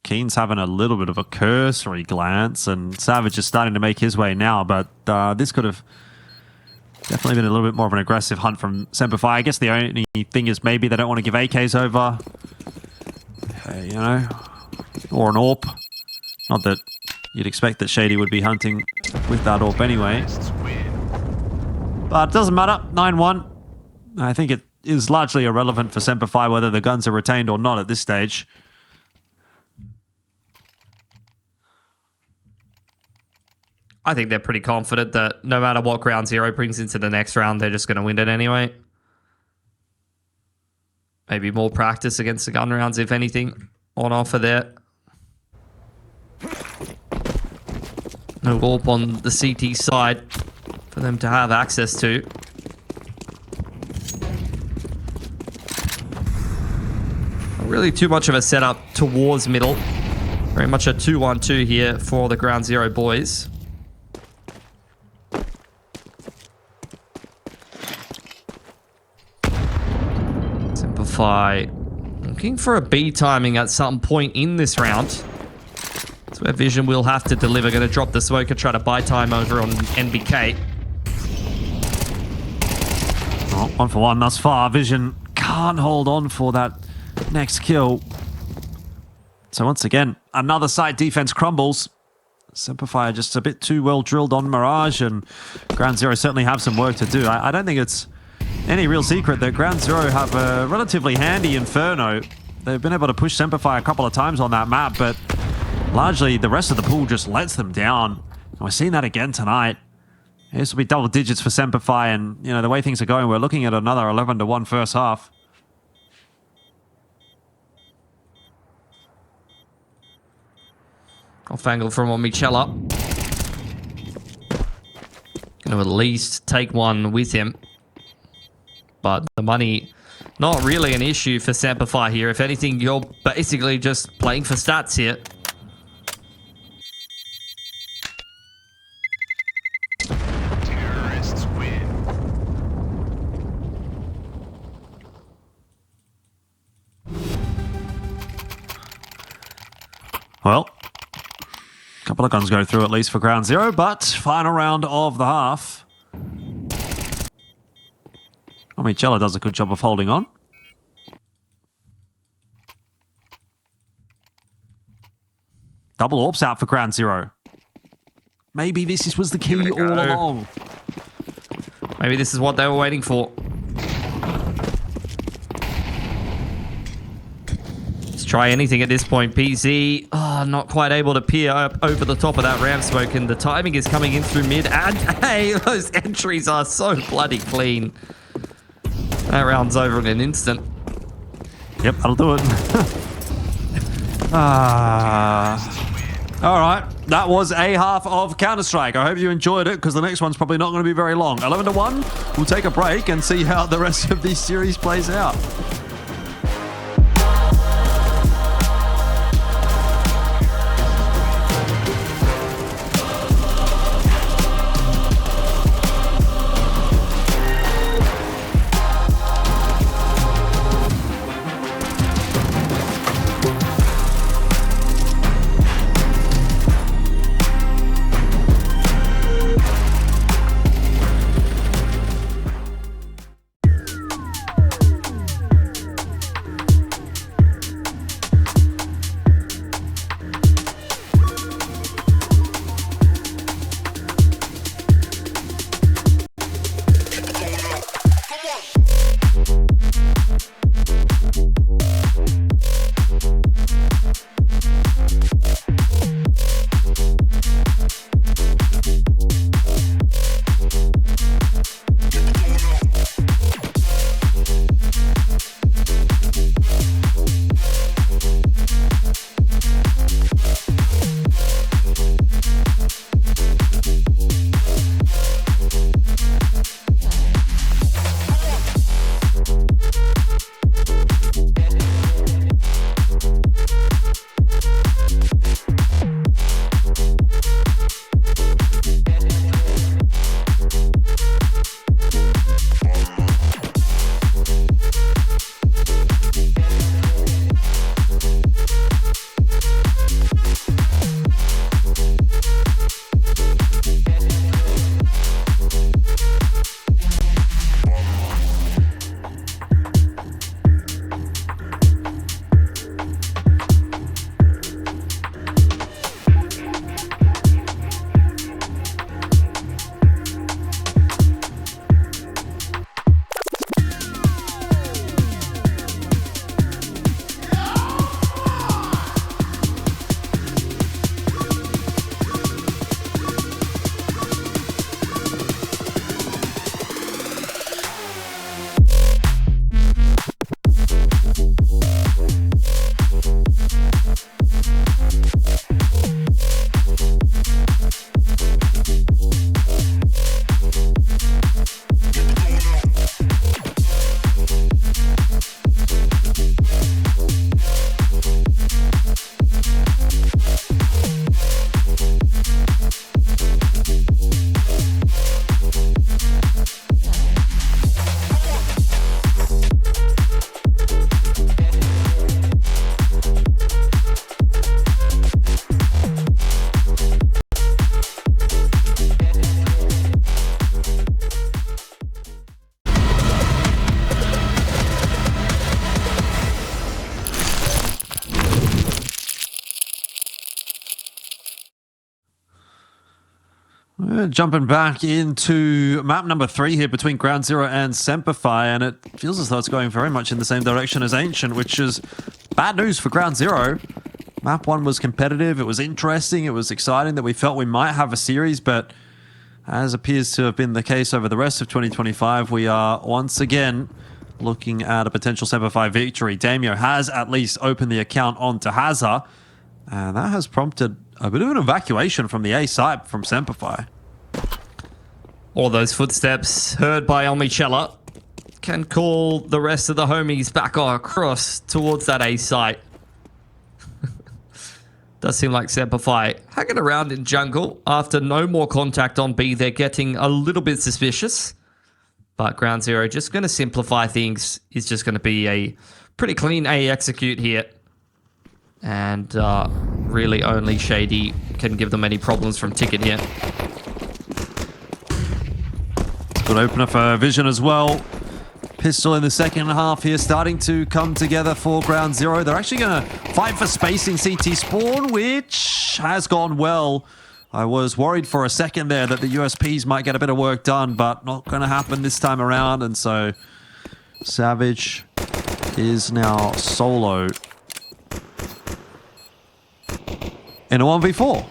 Keen's having a little bit of a cursory glance, and Savage is starting to make his way now, but this could have definitely been a little bit more of an aggressive hunt from SemperFi. I guess the only thing is maybe they don't want to give AKs over, you know, or an AWP. Not that you'd expect that Shady would be hunting with that AWP anyway. But it doesn't matter. 9-1. I think it is largely irrelevant for SemperFi whether the guns are retained or not at this stage. I think they're pretty confident that no matter what Ground Zero brings into the next round, they're just going to win it anyway. Maybe more practice against the gun rounds, if anything, on offer there. No AWP on the CT side for them to have access to. Not really too much of a setup towards middle. Very much a 2-1-2 here for the Ground Zero boys. SemperFi looking for a B timing at some point in this round. That's where Vision will have to deliver. Going to drop the smoke and try to buy time over on NBK. Oh, 1 for 1 thus far. Vision can't hold on for that next kill. So once again, another side defense crumbles. SemperFi just a bit too well drilled on Mirage, and Ground Zero certainly have some work to do. I don't think it's any real secret that Ground Zero have a relatively handy Inferno. They've been able to push SemperFi a couple of times on that map, but largely the rest of the pool just lets them down. And we're seeing that again tonight. This will be double digits for SemperFi, and you know the way things are going, we're looking at another 11-1 first half. Off angle from Omnichella. Going to at least take one with him. But the money, not really an issue for SemperFi here. If anything, you're basically just playing for stats here. Terrorists win. Well, couple of guns go through at least for ground zero, but final round of the half. Oceania does a good job of holding on. Double AWPs out for ground zero. Maybe this was the key all along. Maybe this is what they were waiting for. Let's try anything at this point. PZ, not quite able to peer up over the top of that ramp smoke, and the timing is coming in through mid. And hey, those entries are so bloody clean. That round's over in an instant. Yep, that'll do it. All right, that was a half of Counter-Strike. I hope you enjoyed it, because the next one's probably not going to be very long. 11-1, we'll take a break and see how the rest of this series plays out. Jumping back into map number 3 here between Ground Zero and SemperFi, and it feels as though it's going very much in the same direction as Ancient, which is bad news for Ground Zero. Map 1 was competitive, it was interesting, it was exciting that we felt we might have a series, but as appears to have been the case over the rest of 2025, we are once again looking at a potential SemperFi victory. Damio has at least opened the account onto Hazza, and that has prompted a bit of an evacuation from the A site from SemperFi. All those footsteps heard by Oceania can call the rest of the homies back across towards that A site. Does seem like SemperFi hanging around in jungle after no more contact on B. They're getting a little bit suspicious. But Ground Zero just going to simplify things. Is just going to be a pretty clean A execute here. And really only Shady can give them any problems from Ticket here. Good opener for Vision as well. Pistol in the second half here, starting to come together for Ground Zero. They're actually going to fight for space in CT spawn, which has gone well. I was worried for a second there that the USPs might get a bit of work done, but not going to happen this time around. And so Savage is now solo in a 1v4.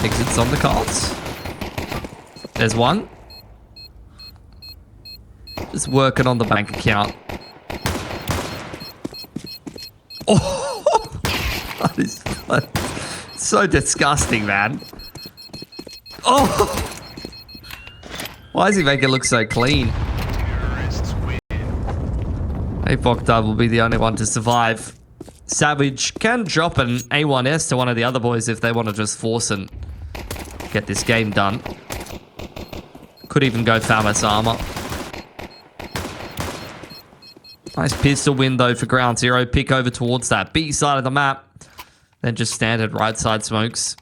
Exits on the cards. There's one. Just working on the bank account. Oh, that is so disgusting, man. Oh, why does he make it look so clean? Apokdub will be the only one to survive. Savage can drop an A1S to one of the other boys if they want to just force and get this game done. Could even go Famous Armor. Nice pistol win though for Ground Zero. Pick over towards that B side of the map. Then just standard right side smokes.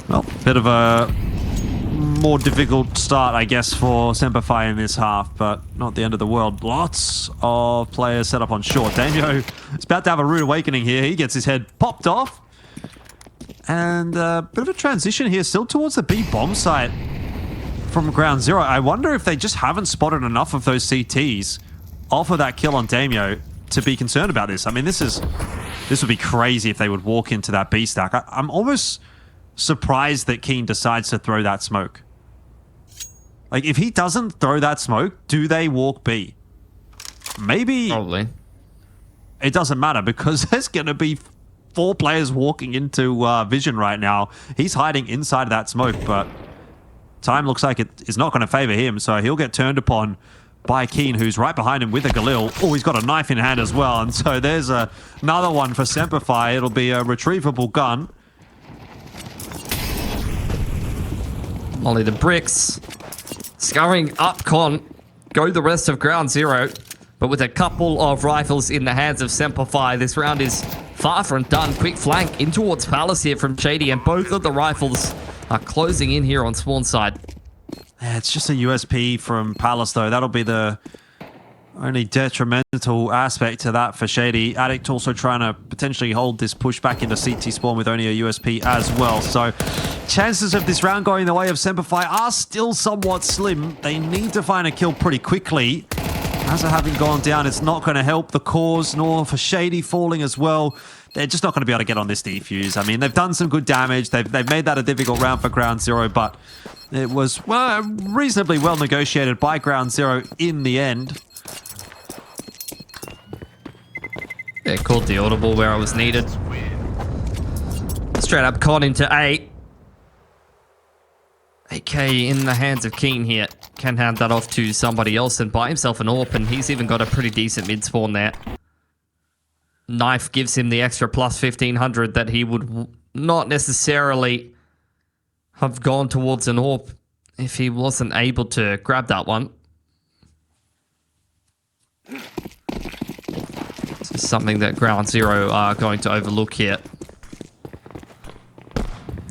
Well, bit of a more difficult start, I guess, for SemperFi in this half, but not the end of the world. Lots of players set up on short. Damio is about to have a rude awakening here. He gets his head popped off. And a bit of a transition here, still towards the B bomb site from Ground Zero. I wonder if they just haven't spotted enough of those CTs off of that kill on Damio to be concerned about this. I mean, this would be crazy if they would walk into that B stack. I'm almost surprised that Keen decides to throw that smoke. Like, if he doesn't throw that smoke, do they walk B? Maybe. Probably. It doesn't matter because there's going to be 4 players walking into Vision right now. He's hiding inside that smoke, but time looks like it is not going to favor him, so he'll get turned upon by Keen, who's right behind him with a Galil. Oh, he's got a knife in hand as well, and so there's another one for SemperFi. It'll be a retrievable gun. Molly the bricks. Scurrying up con. Go the rest of Ground Zero. But with a couple of rifles in the hands of SemperFi, this round is far from done. Quick flank in towards Palace here from Shady, and both of the rifles are closing in here on spawn side. Yeah, it's just a USP from Palace, though. That'll be the only detrimental aspect to that for Shady. ADDICT also trying to potentially hold this push back into CT spawn with only a USP as well. So chances of this round going the way of SemperFi are still somewhat slim. They need to find a kill pretty quickly. As of having gone down, it's not going to help the cause, nor for Shady falling as well. They're just not going to be able to get on this defuse. I mean, they've done some good damage. They've made that a difficult round for Ground Zero, but it was reasonably well negotiated by Ground Zero in the end. Yeah, called the audible where it was needed. Straight up con into A. AK in the hands of Keen here. Can hand that off to somebody else and buy himself an AWP, and he's even got a pretty decent mid spawn there. Knife gives him the extra plus 1500 that he would not necessarily have gone towards an AWP if he wasn't able to grab that one. This is something that Ground Zero are going to overlook here.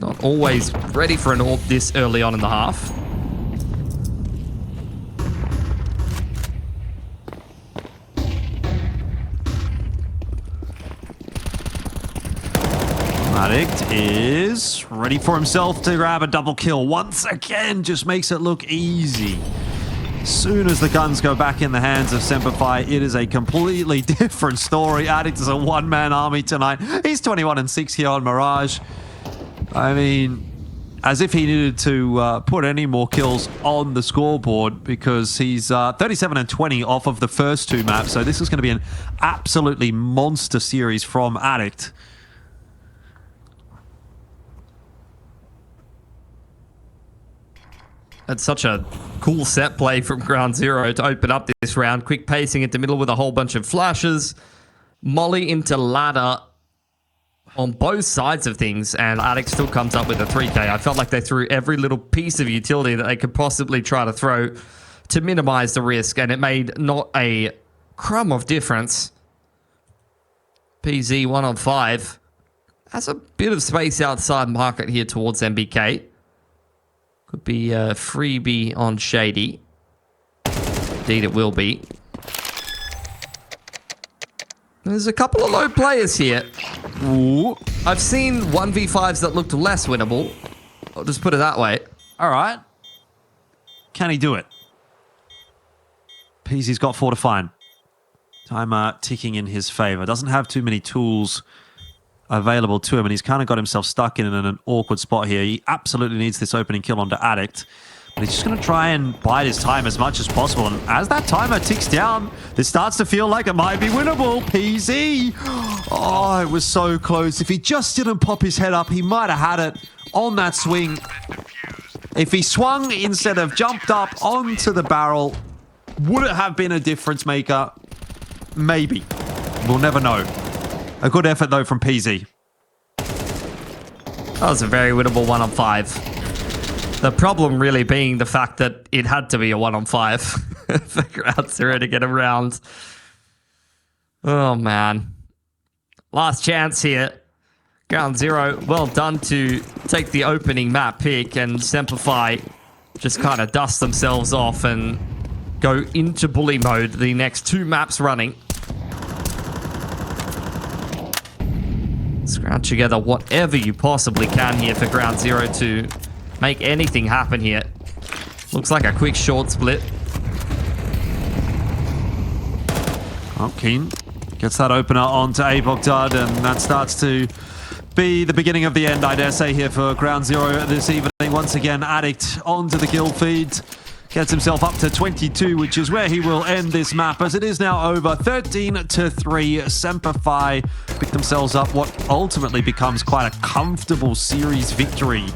Not always ready for an AWP this early on in the half. ADDICT is ready for himself to grab a double kill once again. Just makes it look easy. As soon as the guns go back in the hands of SemperFi, it is a completely different story. ADDICT is a one-man army tonight. He's 21-6 here on Mirage. I mean, as if he needed to put any more kills on the scoreboard, because he's 37-20 off of the first 2 maps. So this is going to be an absolutely monster series from ADDICT. That's such a cool set play from Ground Zero to open up this round. Quick pacing into middle with a whole bunch of flashes. Molly into ladder. on both sides of things, and ADDICT still comes up with a 3K. I felt like they threw every little piece of utility that they could possibly try to throw to minimize the risk, and it made not a crumb of difference. PZ 1 on 5 has a bit of space outside market here towards MBK. Could be a freebie on Shady. Indeed, it will be. There's a couple of low players here. Ooh. I've seen 1v5s that looked less winnable. I'll just put it that way. All right. Can he do it? Peasy's got 4 to find. Timer ticking in his favor. Doesn't have too many tools available to him, and he's kind of got himself stuck in an awkward spot here. He absolutely needs this opening kill onto ADDICT, but he's just going to try and bide his time as much as possible. And as that timer ticks down, this starts to feel like it might be winnable. PZ! Oh, it was so close. If he just didn't pop his head up, he might have had it on that swing. If he swung instead of jumped up onto the barrel, would it have been a difference maker? Maybe. We'll never know. A good effort, though, from PZ. That was a very winnable 1 on 5. The problem really being the fact that it had to be a 1 on 5 for Ground Zero to get around. Oh, man. Last chance here. Ground Zero, well done to take the opening map pick, and SemperFi just kind of dust themselves off and go into bully mode the next 2 maps running. Scrounge together whatever you possibly can here for Ground Zero to make anything happen here. Looks like a quick short split. Oh, Keen gets that opener onto ADDICT, and that starts to be the beginning of the end, I dare say, here for Ground Zero this evening. Once again, ADDICT onto the kill feed. Gets himself up to 22, which is where he will end this map, as it is now over 13-3. SemperFi pick themselves up what ultimately becomes quite a comfortable series victory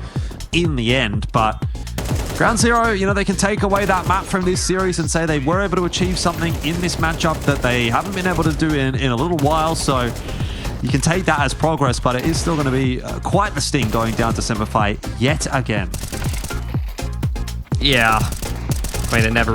in the end. But Ground Zero, you know, they can take away that map from this series and say they were able to achieve something in this matchup that they haven't been able to do in a little while. So you can take that as progress, but it is still going to be quite the sting going down to SemperFi yet again. Yeah. I mean, it never